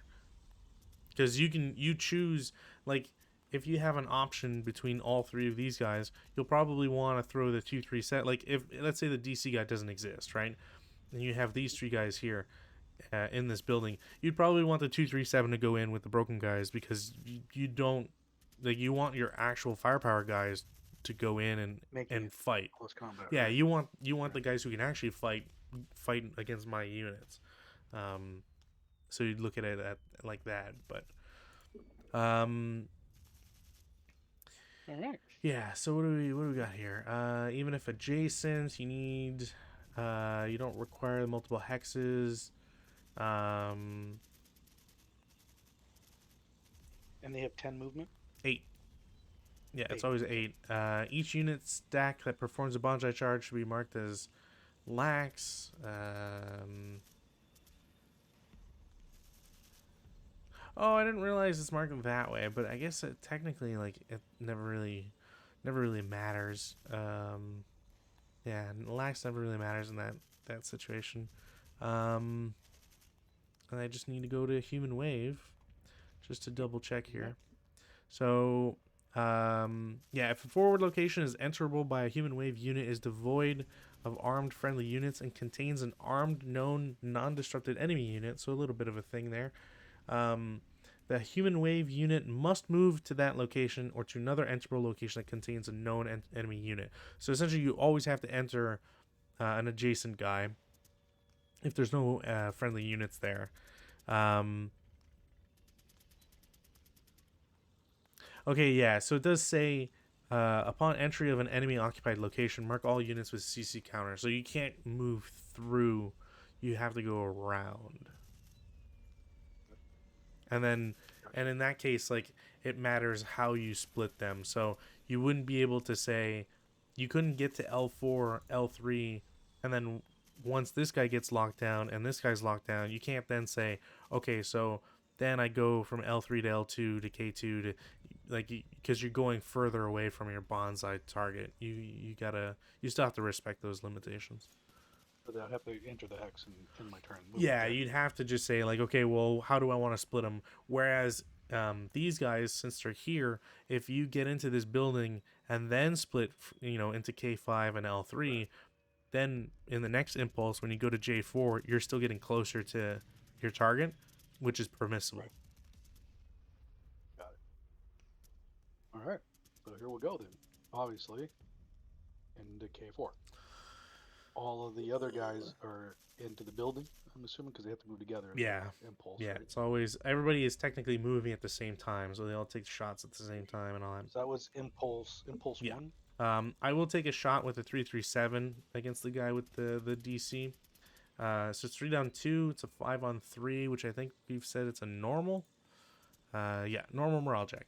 Because you choose, like, if you have an option between all three of these guys, you'll probably want to throw the 2-3 set. Like, if let's say the DC guy doesn't exist, right? And you have these three guys here. In this building, you'd probably want the 2-3-7 to go in with the broken guys because you don't, like, you want your actual firepower guys to go in and fight. Close combat. Yeah, right? you want the guys who can actually fight against my units. So you'd look at it like that, but All right. yeah. So what do we got here? Even if adjacent, you need you don't require multiple hexes. And they have 10 movement. 8. Yeah, it's 8. always 8. Each unit stack that performs a bonsai charge should be marked as lax. Oh, I didn't realize it's marked that way, but I guess it technically like it never really matters. Yeah, lax never really matters in that situation. Um, and I just need to go to human wave just to double check here. So, yeah, if a forward location is enterable by a human wave unit, is devoid of armed friendly units, and contains an armed, known, non-disrupted enemy unit, so a little bit of a thing there. Um, the human wave unit must move to that location or to another enterable location that contains a known enemy unit. So essentially, you always have to enter an adjacent guy if there's no friendly units there. Um, Okay, yeah. So it does say, upon entry of an enemy occupied location, mark all units with CC counter. So you can't move through; you have to go around. And then, and in that case, like it matters how you split them. So you wouldn't be able to say, you couldn't get to L4, L3, and then once this guy gets locked down and this guy's locked down, you can't then say, okay, so then I go from L3 to L2 to K2 to like because you're going further away from your bonsai target. You still have to respect those limitations. But I'd have to enter the hex in my turn. Yeah, you'd have to just say like, okay, well, how do I want to split them? Whereas these guys, since they're here, if you get into this building and then split, into K5 and L3, then in the next impulse, when you go to J4, you're still getting closer to your target, which is permissible. Right. Got it. All right. So here we go then. Obviously, into K4. All of the other guys are into the building, I'm assuming, because they have to move together. Yeah. Impulse. Yeah, Right? it's always everybody is technically moving at the same time, so they all take shots at the same time and all that. So that was impulse. Impulse Yeah. 1. I will take a shot with a 337 against the guy with the DC. So it's 3 down 2. It's a 5 on 3, which I think we've said it's a normal. Yeah, normal morale check.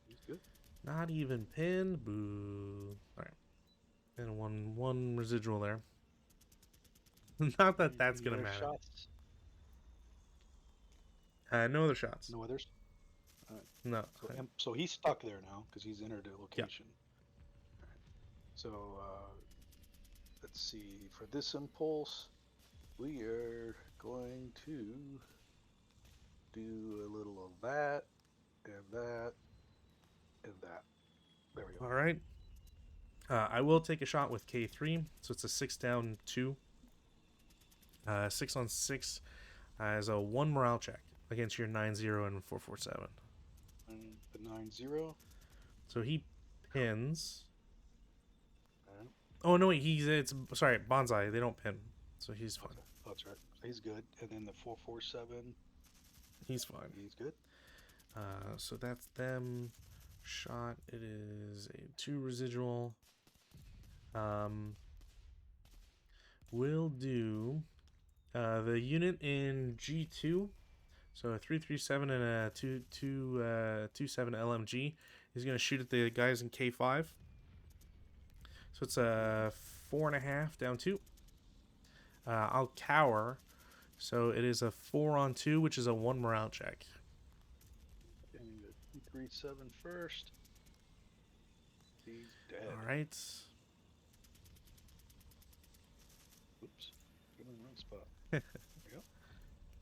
He's good. Not even pinned. Boo. All right, and one residual there. Not that that's gonna Any other matter. shots? No other shots. No others. No. So he's stuck there now because he's entered a location. All right. So let's see. For this impulse, we are going to do a little of that and that and that. There we go. All right. I will take a shot with K3, so it's a 6 down 2. 6 on 6 as a 1 morale check against your 9-0 and 447. And the 9-0. So he pins. Right. Oh no, wait, it's sorry, bonsai. They don't pin, so he's fine. Okay. That's right. He's good. And then the 447. He's fine. He's good. So that's them. Shot. It is a 2 residual. We'll do the unit in G2. So a 337 and a 27 LMG is going to shoot at the guys in K5. So it's a 4.5 down 2. I'll cower. So it is a 4 on 2, which is a 1 morale check. And the 237 first. He's dead. All right. Oops. Get in the wrong spot. There we go.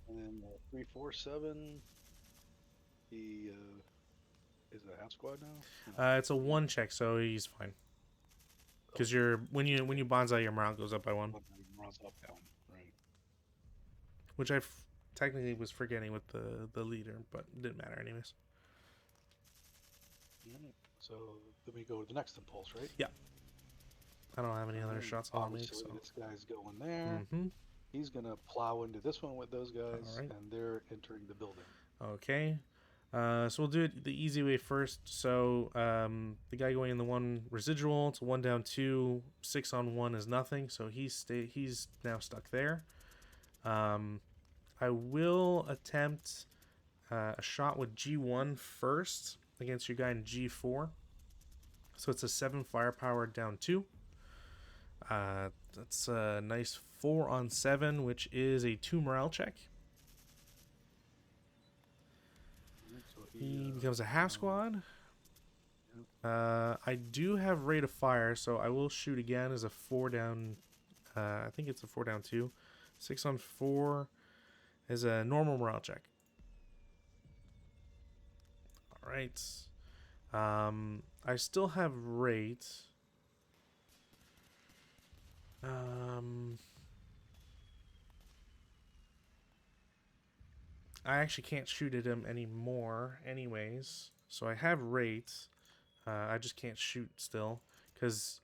And then 347. He is it a half squad now? No. It's a 1 check, so he's fine. Because when you bonsai, your morale goes up by 1. Morale's up down, right? Which I technically was forgetting with the leader, but it didn't matter anyways. Alright, so then we go to the next impulse, right? Yeah. I don't have any other shots on me, Obviously, so. this guy's going there. Mm-hmm. He's gonna plow into this one with those guys, Alright. and they're entering the building. Okay. So we'll do it the easy way first. So the guy going in the 1 residual, it's a 1 down 2, 6 on 1 is nothing, so he's now stuck there. I will attempt a shot with G1 first against your guy in G4. So it's a 7 firepower down 2. That's a nice 4 on 7, which is a 2 morale check. He becomes a half squad. Yep. I do have rate of fire, so I will shoot again as a 4 down. I think it's a 4 down 2. 6 on 4 is a normal morale check. All right. I still have rate. I actually can't shoot at him anymore, anyways. So I have rate. I just can't shoot still because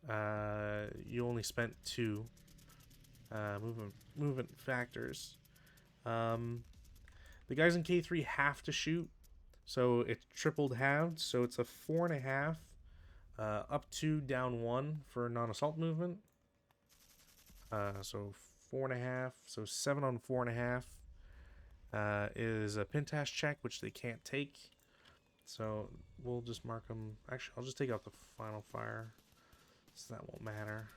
you only spent 2 movement factors. The guys in K3 have to shoot, so it's tripled halved. So it's a 4.5, up 2, down 1 for non-assault movement. So 4.5, so 7 on 4.5 is a Pintash check, which they can't take. So we'll just mark them. Actually, I'll just take out the final fire, so that won't matter.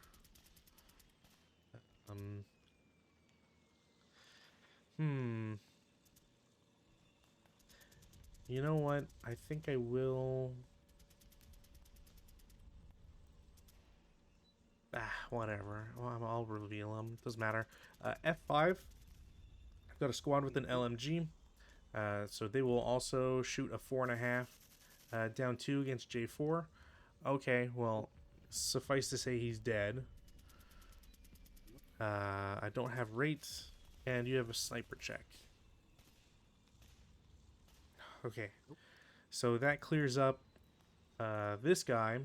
You know what? I think I will. Whatever. Well, I'll reveal them. Doesn't matter. F5. I've got a squad with an LMG. So they will also shoot a 4.5, down 2 against J4. Okay, well, suffice to say he's dead. I don't have rate, and you have a sniper check. Okay, so that clears up this guy,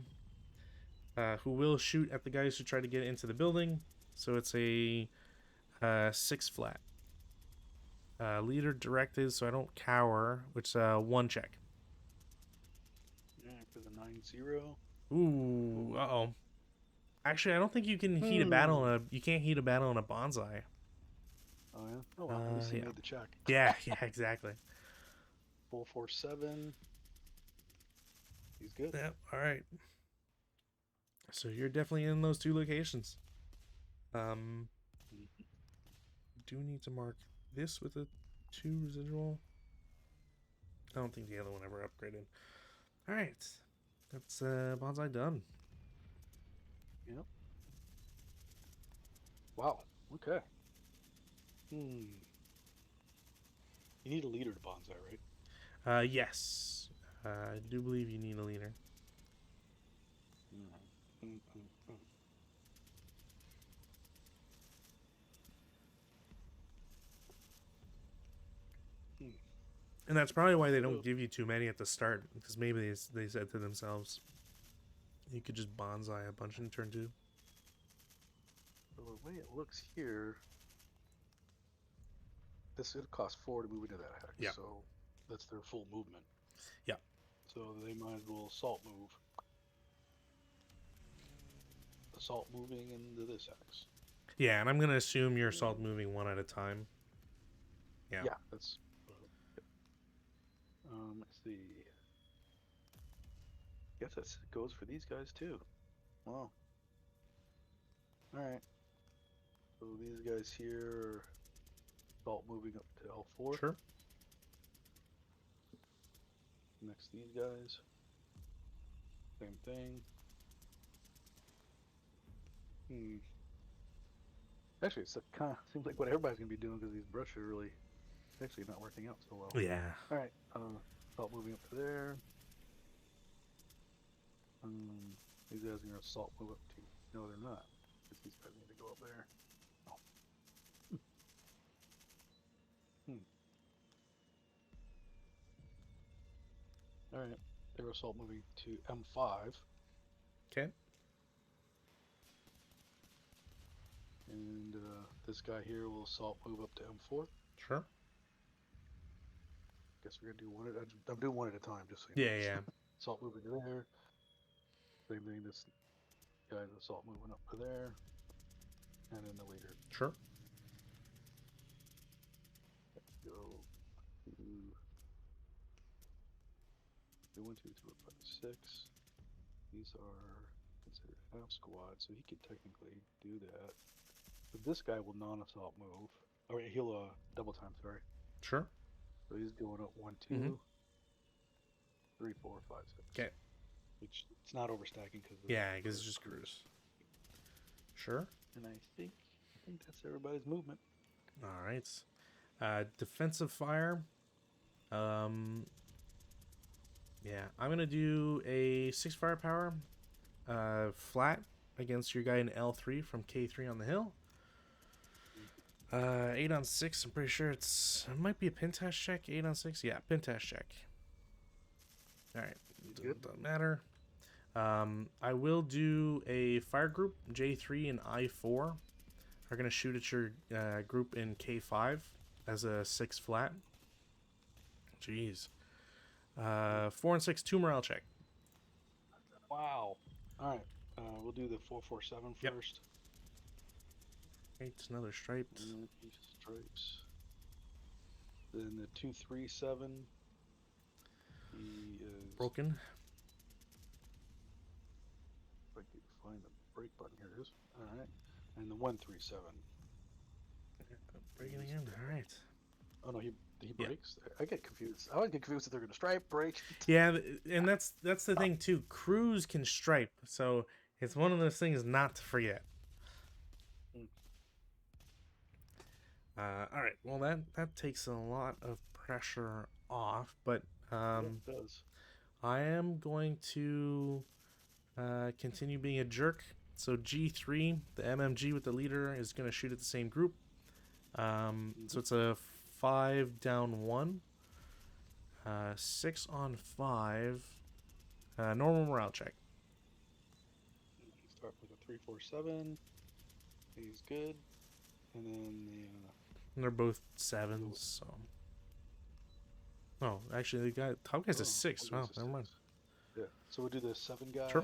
who will shoot at the guys who try to get into the building. So it's a 6 flat. Leader directed, so I don't cower, which is 1 check. Yeah, for the 9-0. Ooh, uh-oh. Actually, I don't think you can heat a battle in a... You can't heat a battle in a bonsai. Oh, yeah? Oh, well, at least he made the check. Yeah, exactly. 447. He's good. Yep, alright. So you're definitely in those 2 locations. Do need to mark this with a 2 residual. I don't think the other one ever upgraded. Alright. That's bonsai done. Yep. Wow. Okay. You need a leader to bonsai, right? Yes. I do believe you need a leader. And that's probably why they don't give you too many at the start, because maybe they said to themselves, you could just bonsai a bunch in turn 2. So the way it looks here, this would cost 4 to move into that hex. Yeah. So that's their full movement. Yeah. So they might as well assault move. Assault moving into this hex. Yeah, and I'm going to assume you're assault moving 1 at a time. Yeah. Yeah, that's... let's see. Guess that goes for these guys too. Wow. Alright. So these guys here are assault moving up to L4. Sure. Next, these guys. Same thing. Actually, it's kind of seems like what everybody's gonna be doing because these brush are really actually not working out so well. Yeah. All right. Assault moving up to there. These guys are gonna assault move up to. No, they're not. Because these guys need to go up there. Oh. All right. They're assault moving to M5. Okay. And this guy here will assault move up to M4. Sure. Guess we're gonna do one at I'm doing one at a time, just so you know. Yeah. Assault moving to there. Same thing. This guy's assault moving up to there, and then the leader. Sure. Let's go to 1, 2, 3, 4, 5, 6. These are considered half squad, so he could technically do that. But this guy will non-assault move. Or he'll double time, sorry. Sure. So he's going up 1, 2. 3, 4, 5, 6. Okay. Which it's not overstacking because. Yeah, because it's just crews. Sure. And I think that's everybody's movement. All right. Defensive fire. Yeah, I'm gonna do a 6 firepower, flat against your guy in L3 from K3 on the hill. 8 on 6. I'm pretty sure it might be a pintash check. 8 on 6. Yeah, pintash check. All right, doesn't matter. I will do a fire group. J3 and I4 are gonna shoot at your group in K5 as a 6 flat. Jeez. 4 and 6, 2 morale check. Wow. All right. We'll do the 447 Yep. first. Right, another striped. Stripes. Then the 237. He is Broken. If I can find the break button, here it is. All right. And the 137. Breaking again. All right. Oh no, he Yeah. breaks. I get confused. I always get confused if they're going to stripe, break. Yeah, and that's the thing too. Crews can stripe, so it's one of those things not to forget. All right. Well, that takes a lot of pressure off, but It does. I am going to continue being a jerk. So G3, the MMG with the leader, is going to shoot at the same group. So it's a 5 down 1. 6 on 5. Normal morale check. Start with a 347. He's good. And then And they're both 7s, so. Oh, actually, the top guy's a 6. Wow, never mind. Yeah. So we'll do the 7 guy. Sure.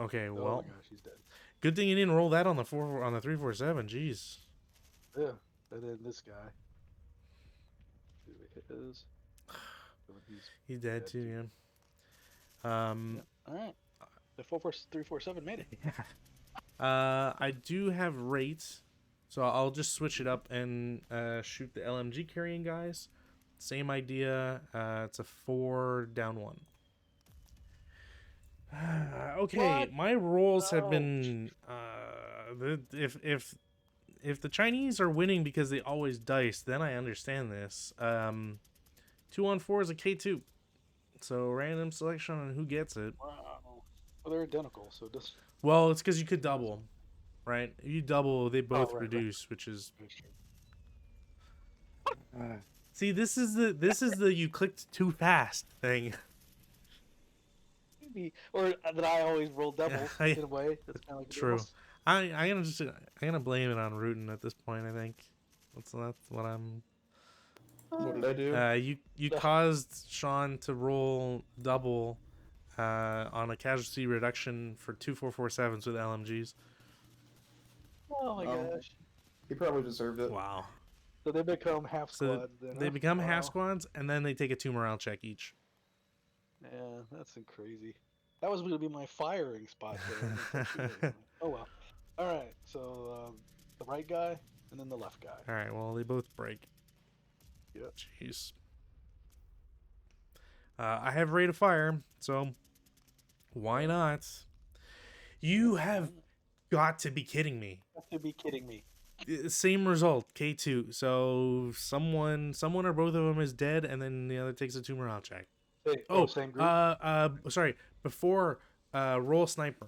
Okay, Oh well, my gosh, he's dead. good thing you didn't roll that on the 347. Jeez. Yeah. And then this guy. See what it is. So He's dead too, yeah. All right. The 347 made it. I do have rates, so I'll just switch it up and shoot the LMG carrying guys. Same idea. It's a 4 down 1. Okay, What? my rolls have been. If the Chinese are winning because they always dice, then I understand this. 2 on 4 is a K2, so random selection on who gets it. Wow. Well, they're identical, so just. Well, it's because you could double, right? If you double, they both right. reduce, which is. See, this is the you clicked too fast thing. Maybe, or that I always roll doubles in a way. That's kind of like True. I'm gonna blame it on Rootin at this point. I think that's what I'm. What did I do? You caused Sean to roll double on a casualty reduction for 2447s with LMGs. Oh my gosh. He probably deserved it. Wow. So they become half So squads. Then, they huh? become Wow. half squads, and then they take a 2 morale check each. Yeah, that's crazy. That was going to be my firing spot there. Oh well. All right. So the right guy and then the left guy. All right. Well, they both break. Yep. Jeez. I have rate of fire, so why not? You have got to be kidding me. You have to be kidding me. Same result, K2. So someone or both of them is dead, and then the other takes a 2 morale check. Hey, Oh, same group. sorry. Before roll sniper,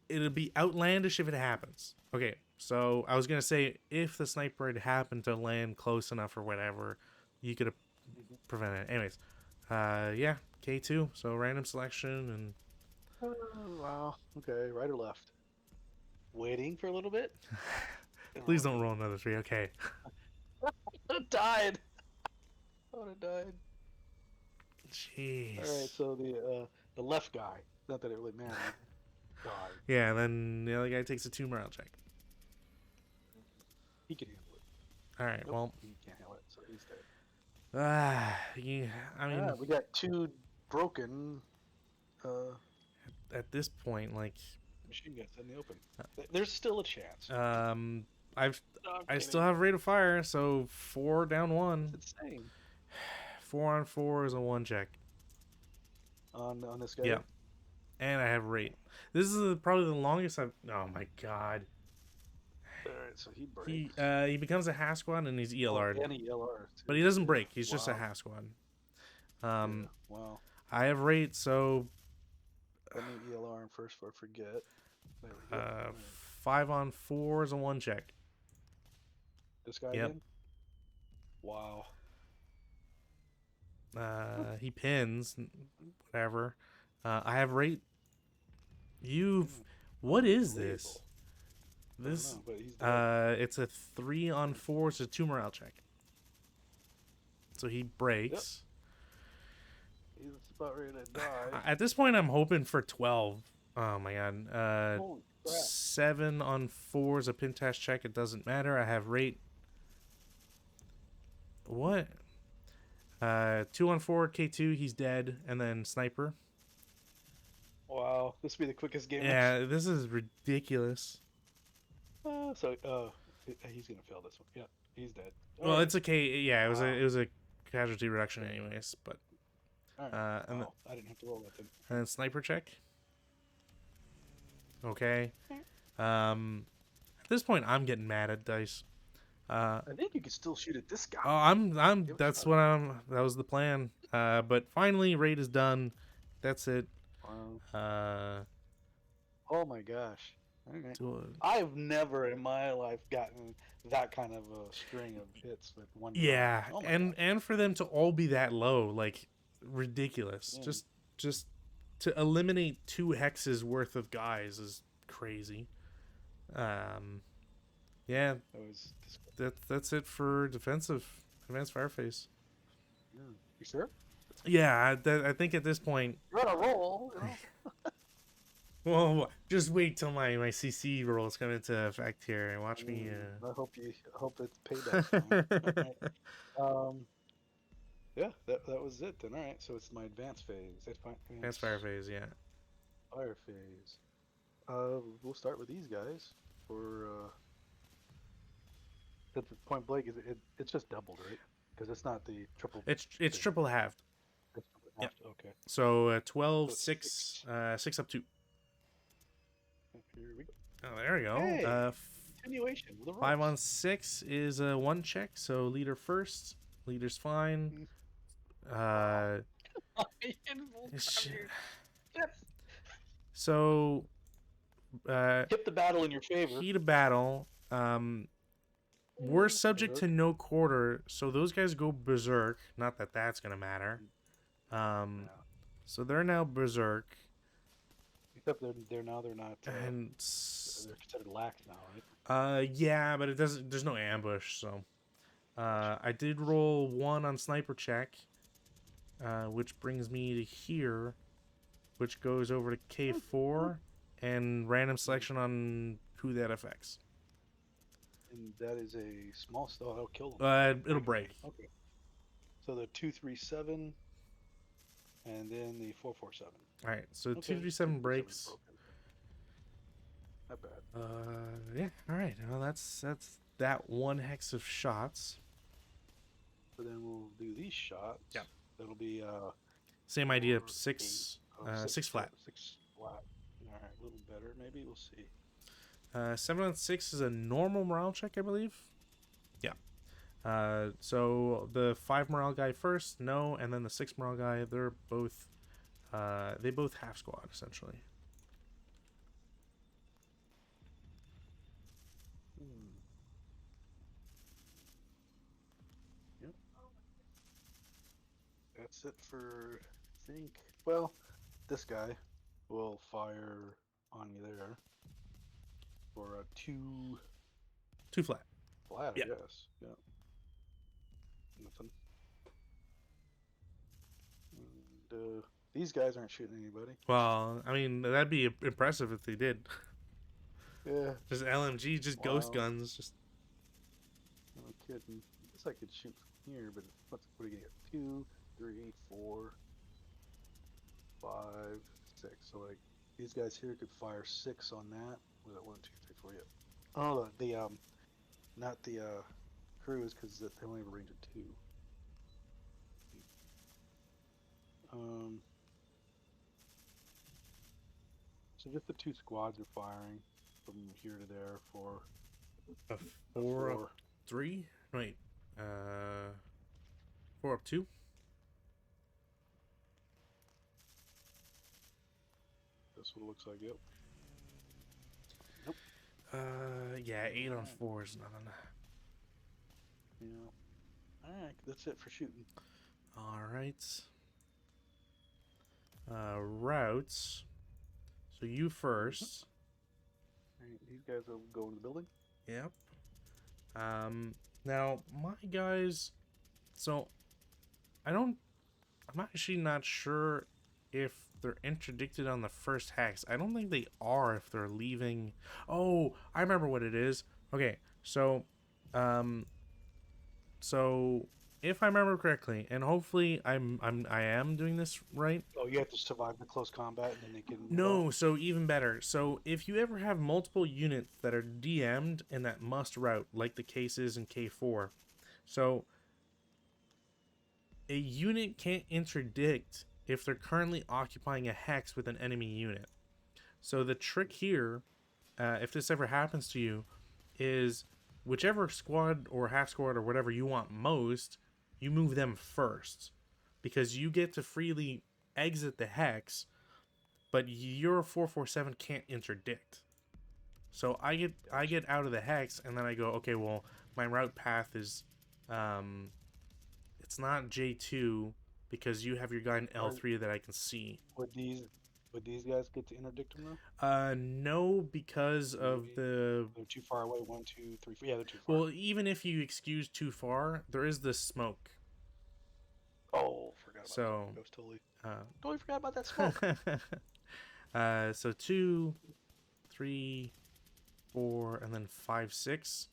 it'll be outlandish if it happens. Okay, so I was gonna say if the sniper had happened to land close enough or whatever, you could have prevented it. Anyways, yeah, K2. So random selection and. Oh, wow. Okay, right or left? Waiting for a little bit. Please don't roll another 3. Okay. I died. I would have died. Jeez. All right, so the left guy. Not that it really mattered. Died. Yeah, and then the other guy takes a 2 morale check. He can handle it. All right. Nope, Well. he can't handle it, so he's dead. Yeah. I mean, We got 2 broken at this point, like. machine guns in the open. There's still a chance. I still have rate of fire, so 4 down 1. It's insane. 4 on 4 is a 1 check. on this guy. Yeah. And I have rate. This is probably the longest I've. Oh my god. All right, so he breaks. He becomes a half squad and he's ELR'd. And he LR too. But he doesn't Yeah. break. He's just a Wow. half squad. Yeah. Wow. I have rate, so Let me ELR him first before I forget. There we go. All right. 5 on 4 is a 1 check. This guy Yep. again? Wow. He pins, whatever. I have rate. What is this? I don't This know, but he's dead. it's a 3 on 4. It's a 2 morale check. So he breaks. He's about ready to die. At this point, I'm hoping for 12. Oh my god. Holy crap. 7 on 4 is a Pintash check. It doesn't matter. I have rate. What? 2 on 4 K2. He's dead. And then sniper. Wow. This will be the quickest game. Yeah, this is ridiculous. He's gonna fail this one. Yeah, he's dead. Well, Alright. it's okay. Yeah, it was Wow. a casualty reduction anyways. But Alright. and Wow, I didn't have to roll that then. then sniper check. Okay. At this point, I'm getting mad at dice. I think you can still shoot at this guy. Oh, I'm. Give it a That's shot. what I'm. That was the plan. But finally, raid is done. That's it. Wow. Oh my gosh. Alright. Do I've never in my life gotten that kind of a string of hits with one guy. yeah, Oh my and for them to all be that low, like ridiculous. Yeah. Just to eliminate 2 hexes worth of guys is crazy. Yeah, That was that's it for defensive advanced fireface. yeah. You sure? Yeah, I think at this point, You're on a roll, you know? well, just wait till my CC rolls come into effect here and watch me. I hope it's payback time. Yeah, that was it then. All right, so it's my advanced phase. Advanced fireface, yeah. Fire phase. We'll start with these guys for the point blank. It's just doubled, right? Because it's not the triple. It's triple halved. It's triple Yep. halved, okay. So 12, So it's 6, 6 up 2. Here we go. Oh, there we go. Hey, Continuation with a 5 on 6 is a 1 check. So leader first. Leader's fine. So Tip the battle in your favor. heat of battle. We're subject to no quarter, so those guys go berserk. Not that that's gonna matter. So they're now berserk, Except they're not. and They're considered lax now, right? yeah, but it doesn't. There's no ambush, so I did roll 1 on sniper check, which brings me to here, which goes over to K4, and random selection on who that affects. And that is a small stone. That'll kill them. It'll break. Okay. So the 237, and then the 447. All right, so Okay, 237 breaks. broken. Not bad. Yeah. All right. Well, that's that 1 hex of shots. So then we'll do these shots. Yeah. That'll be Same idea. 4, 6, 8, 6 flat. 6 flat. All right, a little better. Maybe we'll see. 7 on 6 is a normal morale check, I believe. Yeah. So the 5 morale guy first, no, and then the 6 morale guy. They're both. They both half squad essentially. Yep. That's it for, I think. Well, this guy will fire on you there for a 2 2 flat. flat, Yeah. I guess. Yeah. Nothing. And these guys aren't shooting anybody. Well, I mean that'd be impressive if they did. Yeah. Just LMG, just ghost Wow. guns, just. No kidding. I guess I could shoot from here, but what do we get? 2, 3, 4, 5, 6. So like these guys here could fire 6 on that. Was that 1, 2, 3, 4? Yeah. Oh, not the crews because they only have a range of 2. So just the 2 squads are firing from here to there for A a 4 up 4. 3? Wait. Uh, 4 up 2? That's what it looks like. Yep. Yeah, 8 on 4 is nothing. Yeah. All right. That's it for shooting. Alright. Routes. So you first. All right, these guys will go in the building. Yep. Now, my guys. So, I'm actually not sure if they're interdicted on the first hex. I don't think they are if they're leaving. Oh, I remember what it is. Okay, so, so if I remember correctly, and hopefully I am doing this right. Oh, you have to survive the close combat, and then they can move No, out. so even better. So if you ever have multiple units that are DM'd and that must route, like the case is in K4, so a unit can't interdict if they're currently occupying a hex with an enemy unit. So the trick here, if this ever happens to you, is whichever squad or half squad or whatever you want most, you move them first, because you get to freely exit the hex, but your 447 can't interdict. So I get out of the hex, and then I go, okay, well, my route path is, it's not J2 because you have your guy in L3 that I can see. Would these guys get to interdict them though? No, because of Maybe. the. They're too far away. 1, 2, 3, 4. Yeah, they're too far. Well, even if you excuse too far, there is the smoke. Oh, forgot about So, that. I was totally forgot about that smoke. So 2, 3, 4, and then 5, 6.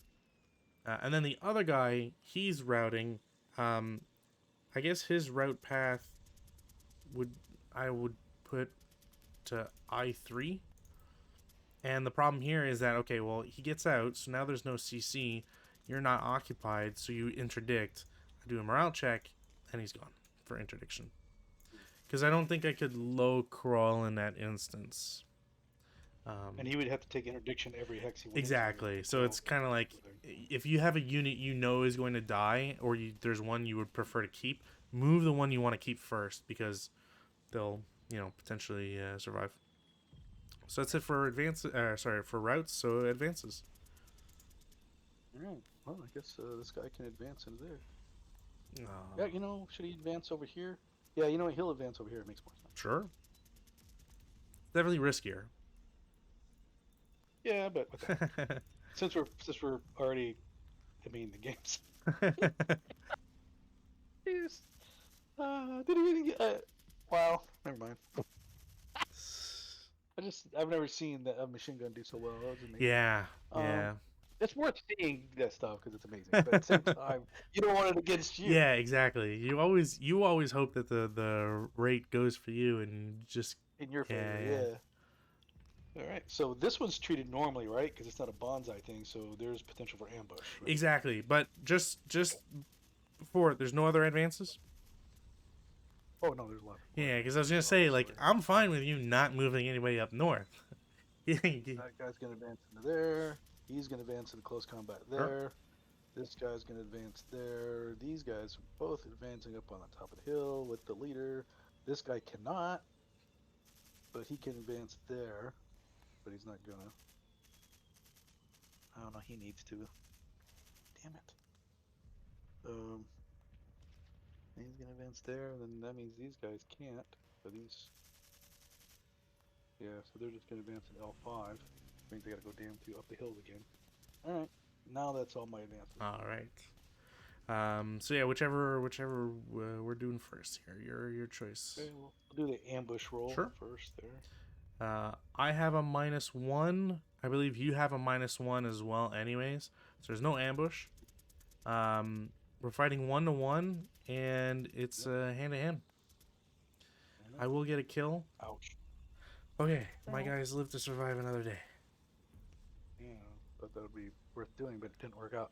And then the other guy, he's routing. I guess his route path I would put to I3. And the problem here is that, okay, well, he gets out, so now there's no CC. You're not occupied, so you interdict. I do a morale check, and he's gone for interdiction. Because I don't think I could low crawl in that instance. And he would have to take interdiction every hex he went Exactly. into. So it's kind of like, if you have a unit you know is going to die, or there's one you would prefer to keep, move the one you want to keep first, because they'll, potentially survive. So that's it for for routes. So advances. All right. Well, I guess this guy can advance into there. Oh, Yeah, should he advance over here? Yeah, you know what? He'll advance over here. It makes more sense. sure. Definitely riskier. Yeah, but okay. since we're already, the games. Jeez. Did he even get? Wow. Never mind. I've never seen a machine gun do so well. That was amazing. Yeah. Yeah. It's worth seeing that stuff because it's amazing. But at the same time, you don't want it against you. Yeah, exactly. You always hope that the rate goes for you, and just in your favor. Yeah. All right. So this one's treated normally, right? Because it's not a bonsai thing, so there's potential for ambush. Right? Exactly. But just before, there's no other advances. Oh no, there's a lot. Yeah, because I was gonna say, like, I'm fine with you not moving anybody up north. That guy's gonna advance into there. He's gonna advance into close combat there. Sure. This guy's gonna advance there. These guys are both advancing up on the top of the hill with the leader. This guy cannot, but he can advance there. But he's not gonna. I don't know. He needs to. Damn it. He's gonna advance there. Then that means these guys can't. So these. Yeah. So they're just gonna advance in L5. Means they gotta go damn to up the hills again. All right. Now that's all my advances. All right. So yeah, whichever we're doing first here, your choice. Okay, we'll do the ambush roll first there. I have a -1. I believe you have a -1 as well. Anyways, so there's no ambush. We're fighting 1-1, and it's hand to hand. I will get a kill. Ouch. Okay, my guys live to survive another day. Yeah, thought that would be worth doing, but it didn't work out.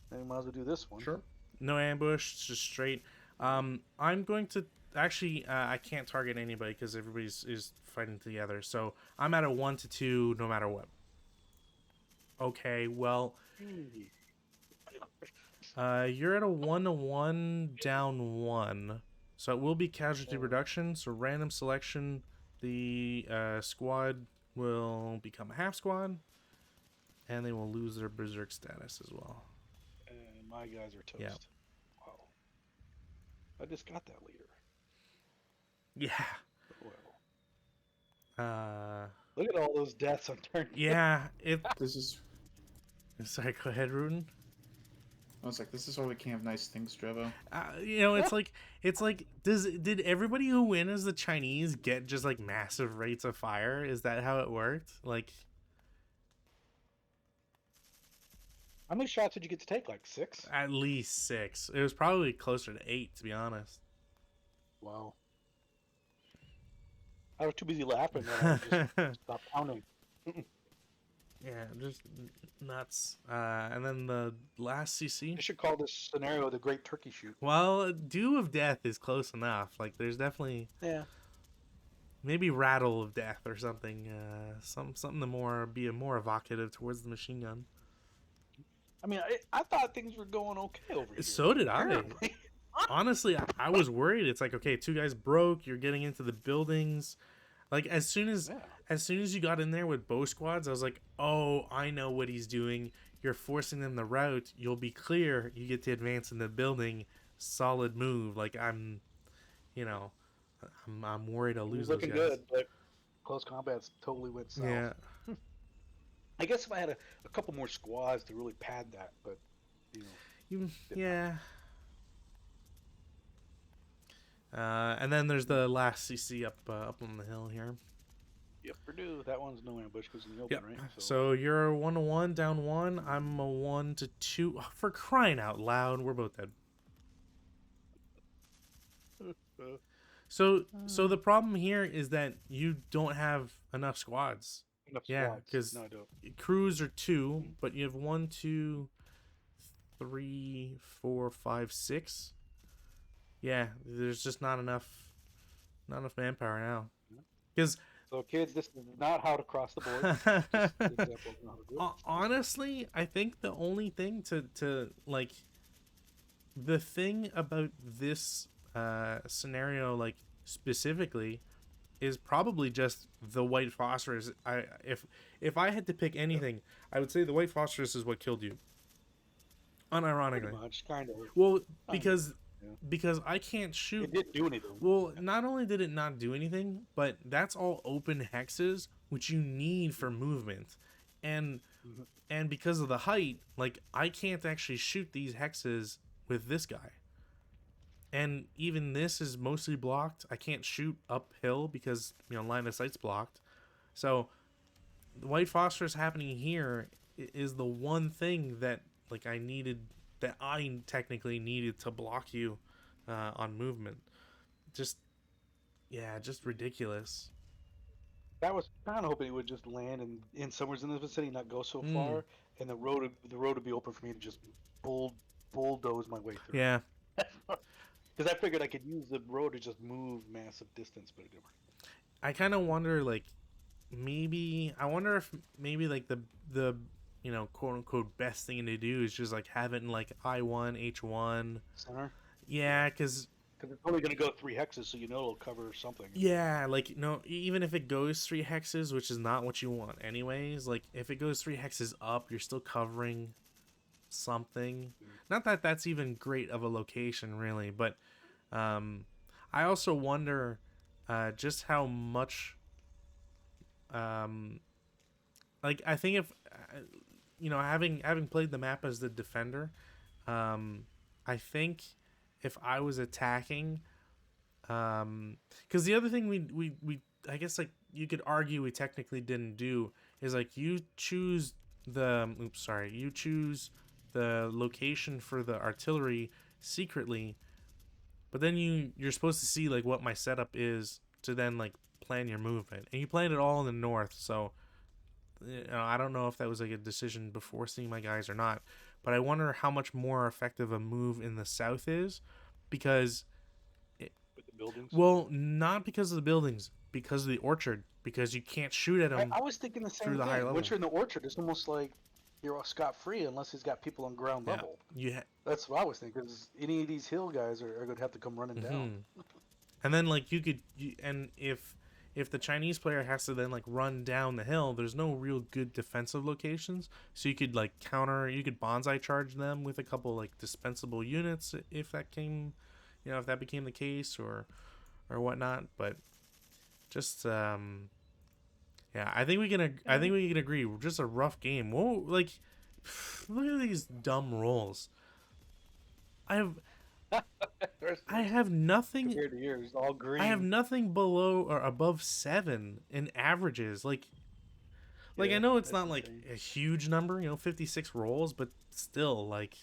Then we might as well do this one. Sure. No ambush, it's just straight. I'm going to actually. I can't target anybody because everybody's is fighting together. So I'm at a 1 to 2 no matter what. Okay, well, you're at a 1 to 1 down 1, so it will be casualty reduction. So random selection, the squad will become a half squad, and they will lose their berserk status as well. And my guys are toast. Yeah. Wow. I just got that leader. Yeah. Well. Look at all those deaths on turn. Yeah. This is. Sorry. Go ahead, Rudin. I was like, this is why we can't have nice things, Drevo. It's like, did everybody who win as the Chinese get just like massive rates of fire? Is that how it worked? Like, how many shots did you get to take? Like 6? at least 6. It was probably closer to 8, to be honest. Wow. I was too busy laughing that I just stopped counting. Yeah, just nuts. And then the last CC. I should call this scenario the Great Turkey Shoot. Well, Dew of Death is close enough. Like, there's definitely maybe Rattle of Death or something. Something to be more evocative towards the machine gun. I mean, I thought things were going okay over here. So did I. Honestly, I was worried. It's like, okay, 2 guys broke. You're getting into the buildings. Like, as soon as you got in there with bow squads, I was like, oh, I know what he's doing. You're forcing them to route. You'll be clear. You get to advance in the building. Solid move. Like, I'm worried I'll lose those guys. Looking good, but close combat's totally went south. Yeah. I guess if I had a couple more squads to really pad that, but yeah. And then there's the last CC up on the hill here. Yep, Purdue. That one's no ambush because in the open, right? So you're a 1 to 1 down 1. I'm a 1 to 2. Oh, for crying out loud, we're both dead. So the problem here is that you don't have enough squads. Because crews are 2, but you have 1, 2, 3, 4, 5, 6. Yeah, there's just not enough manpower now. Because so kids, this is not how to cross the board. Honestly, I think the only thing to like, the thing about this scenario, like, specifically, is probably just the white phosphorus. If I had to pick anything, I would say the white phosphorus is what killed you. Unironically. Pretty much, kind of. Well, because I can't shoot. It didn't do anything. Well, not only did it not do anything, but that's all open hexes, which you need for movement. And because of the height, like, I can't actually shoot these hexes with this guy. And even this is mostly blocked. I can't shoot uphill because, line of sight's blocked. So the white phosphorus happening here is the one thing that, like, I technically needed to block you on movement. Just ridiculous. That was kind of hoping it would just land in somewhere in the vicinity, not go so far, and the road would be open for me to just bulldoze my way through. Yeah. Because I figured I could use the road to just move massive distance, but it didn't work. I kind of wonder, like, if maybe like the quote unquote best thing to do is just like have it in like I1, H1 center. Yeah, because it's only going to go 3 hexes, so it'll cover something. Yeah, like, no, even if it goes 3 hexes, which is not what you want anyways, like, if it goes 3 hexes up, you're still covering something. Not that that's even great of a location, really, but I also wonder just how much like, I think if having played the map as the defender, I think if I was attacking, because the other thing we I guess, like, you could argue we technically didn't do is, like, you choose the location for the artillery secretly, but then you're supposed to see, like, what my setup is to then, like, plan your movement, and you planned it all in the north. So I don't know if that was like a decision before seeing my guys or not, but I wonder how much more effective a move in the south is, because with the buildings. well, not because of the buildings, because of the orchard, because you can't shoot at them I was thinking the same through the thing. higher level. Once you're in the orchard, it's almost like you're scot free unless he's got people on ground Yeah, level. you That's what I was thinking. Because any of these hill guys are going to have to come running down. and then like and if the Chinese player has to then like run down the hill, there's no real good defensive locations. So you could like you could bonsai charge them with a couple like dispensable units if that came, if that became the case or whatnot. But just yeah, I think we can agree. Just a rough game. Whoa, like look at these dumb rolls. I have I have nothing. Compared to yours, all green. I have nothing below or above 7 in averages. Like I know it's not like a huge number, 56 rolls, but still like.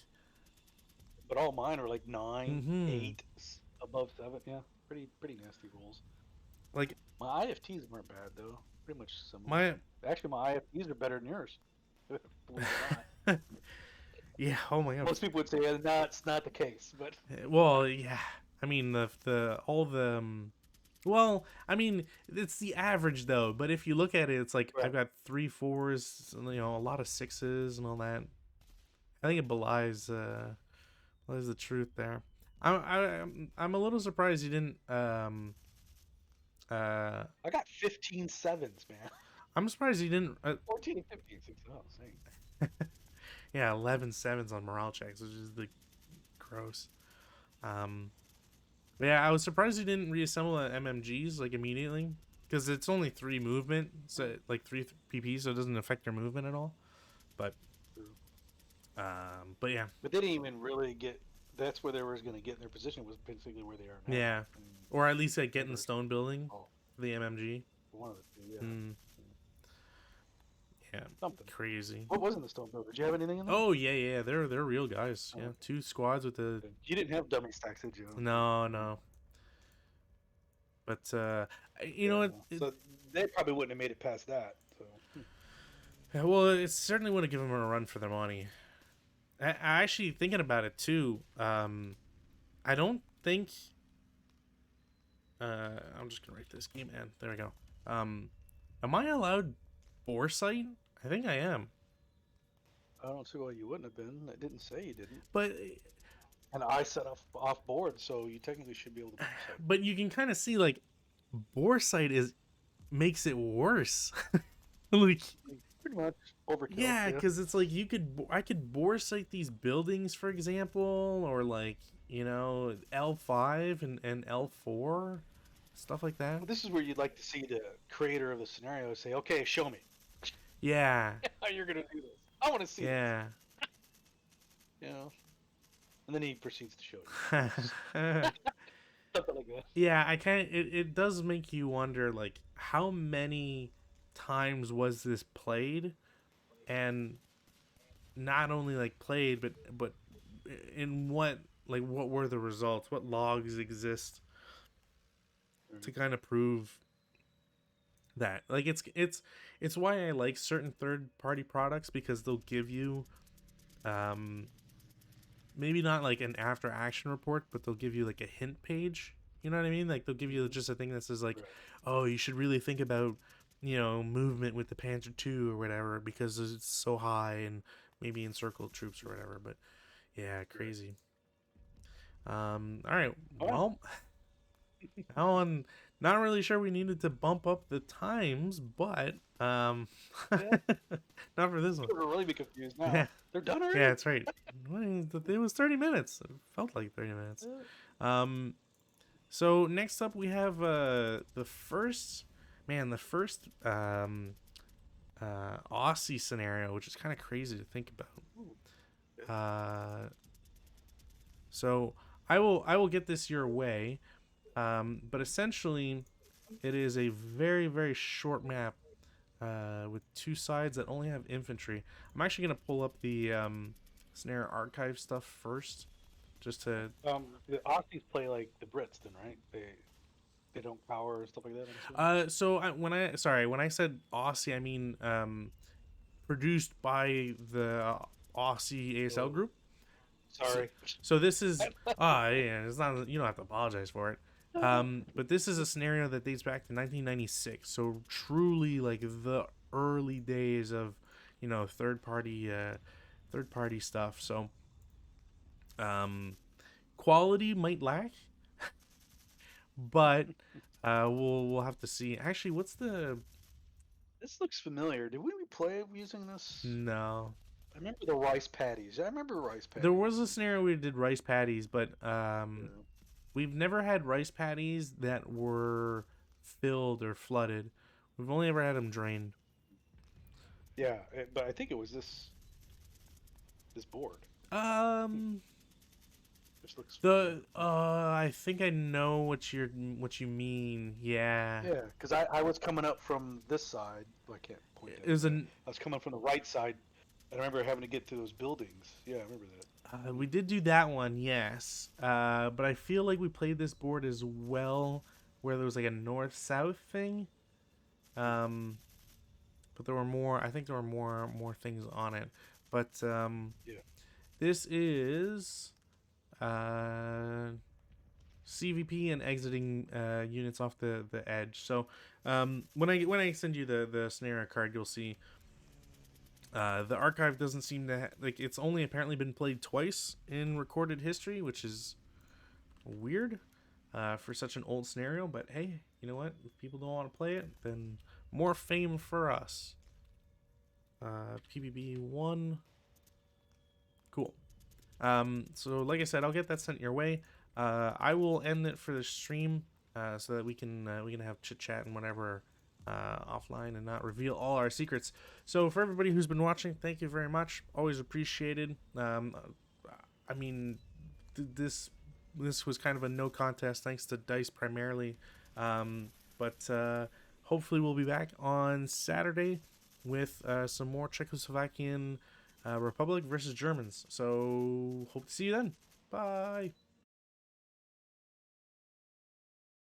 But all mine are like 9, Mhm. 8, above 7. Yeah, pretty nasty rolls. Like my IFTs weren't bad though. Pretty much similar. Actually, my IFTs are better than yours. Believe it or not. Yeah. Oh my god. Most people would say, "No, it's not the case." But well, yeah. I mean well, I mean it's the average though. But if you look at it, it's like right. I've got 3 4s, a lot of 6s and all that. I think it belies the truth there. I'm a little surprised you didn't. I got 15 sevens, man. I'm surprised you didn't. 14 and 15 6. Oh, same. Yeah, 11 sevens on morale checks, which is the gross. But yeah, I was surprised you didn't reassemble the MMGs like immediately because it's only 3 movement, so like 3 PP, so it doesn't affect your movement at all. But yeah. But they didn't even really get. That's where they were going to get in their position was basically where they are now. Yeah, or at least like get in the stone building, the MMG. One of the two, yeah. Yeah, something crazy. What was in the stone building? Did you have anything in there? Oh yeah, they're real guys. Yeah, 2 squads with the. You didn't have dummy stacks, did you? No. But you know what? So they probably wouldn't have made it past that. So. Yeah, well, it certainly would have given them a run for their money. I actually thinking about it too. I don't think. I'm just gonna write this game, man. There we go. Am I allowed bore sight? I think I am. I don't see why you wouldn't have been. I didn't say you didn't. But. And I set off board, so you technically should be able to. But you can kind of see like, bore sight makes it worse. Like. Pretty much overkill. Yeah, because it's like I could bore sight these buildings, for example, or like L5 and L4, stuff like that. Well, this is where you'd like to see the creator of the scenario say, "Okay, show me." Yeah. How you're gonna do this? I want to see. Yeah. This. And then he proceeds to show you. Something like that. Yeah, it does make you wonder, like, how many times was this played, and not only like played, but in what were the results? What logs exist to kind of prove that? Like, it's why I like certain third-party products, because they'll give you maybe not like an after action report, but they'll give you like a hint page. You know what I mean? Like, they'll give you just a thing that says like, oh, you should really think about movement with the Panzer II or whatever, because it's so high, and maybe encircled troops or whatever. But yeah, crazy. All right, well, now I'm not really sure we needed to bump up the times, but not for this one. We'll really be confused now. Yeah. They're done already. Yeah, that's right. It was 30 minutes. It felt like 30 minutes. So next up we have the first Aussie scenario, which is kind of crazy to think about. So I will get this your way, but essentially it is a very, very short map with 2 sides that only have infantry. I'm actually gonna pull up the scenario archive stuff first, just to. The Aussies play like the Brits, then, right? They don't power and stuff like that. So when I said Aussie, I mean produced by the Aussie ASL group. Sorry. So this is yeah, it's not, you don't have to apologize for it. But this is a scenario that dates back to 1996. So truly like the early days of, third party stuff. So um quality might lack, but we'll have to see. Actually, what's the This looks familiar. Did we play using this? no. I remember the rice patties. I remember rice patties. There was a scenario where we did rice patties, but Yeah. we've never had rice patties that were filled or flooded. We've only ever had them drained. Yeah, but I think it was this board. Um, This looks the I think I know what you mean. Yeah, yeah, because I was coming up from this side. Well, I can't point at it was it. an. I was coming from the right side, and I remember having to get to those buildings. Yeah, I remember that. We did do that one, yes. But I feel like we played this board as well, where there was like a north south thing. Um, but there were more. I think there were more things on it. But Yeah. this is CVP and exiting units off the edge. So when I send you the scenario card, you'll see the archive doesn't seem to like it's only apparently been played twice in recorded history, which is weird for such an old scenario. But hey, you know what? If people don't want to play it, then more fame for us. PBB 1. Cool. So like I said, I'll get that sent your way. I will end it for the stream so that we can have chit chat and whatever offline and not reveal all our secrets. So for everybody who's been watching, thank you very much. Always appreciated. I mean, this was kind of a no contest thanks to Dice primarily, but hopefully we'll be back on Saturday with some more Czechoslovakian Republic versus Germans. So hope to see you then. Bye.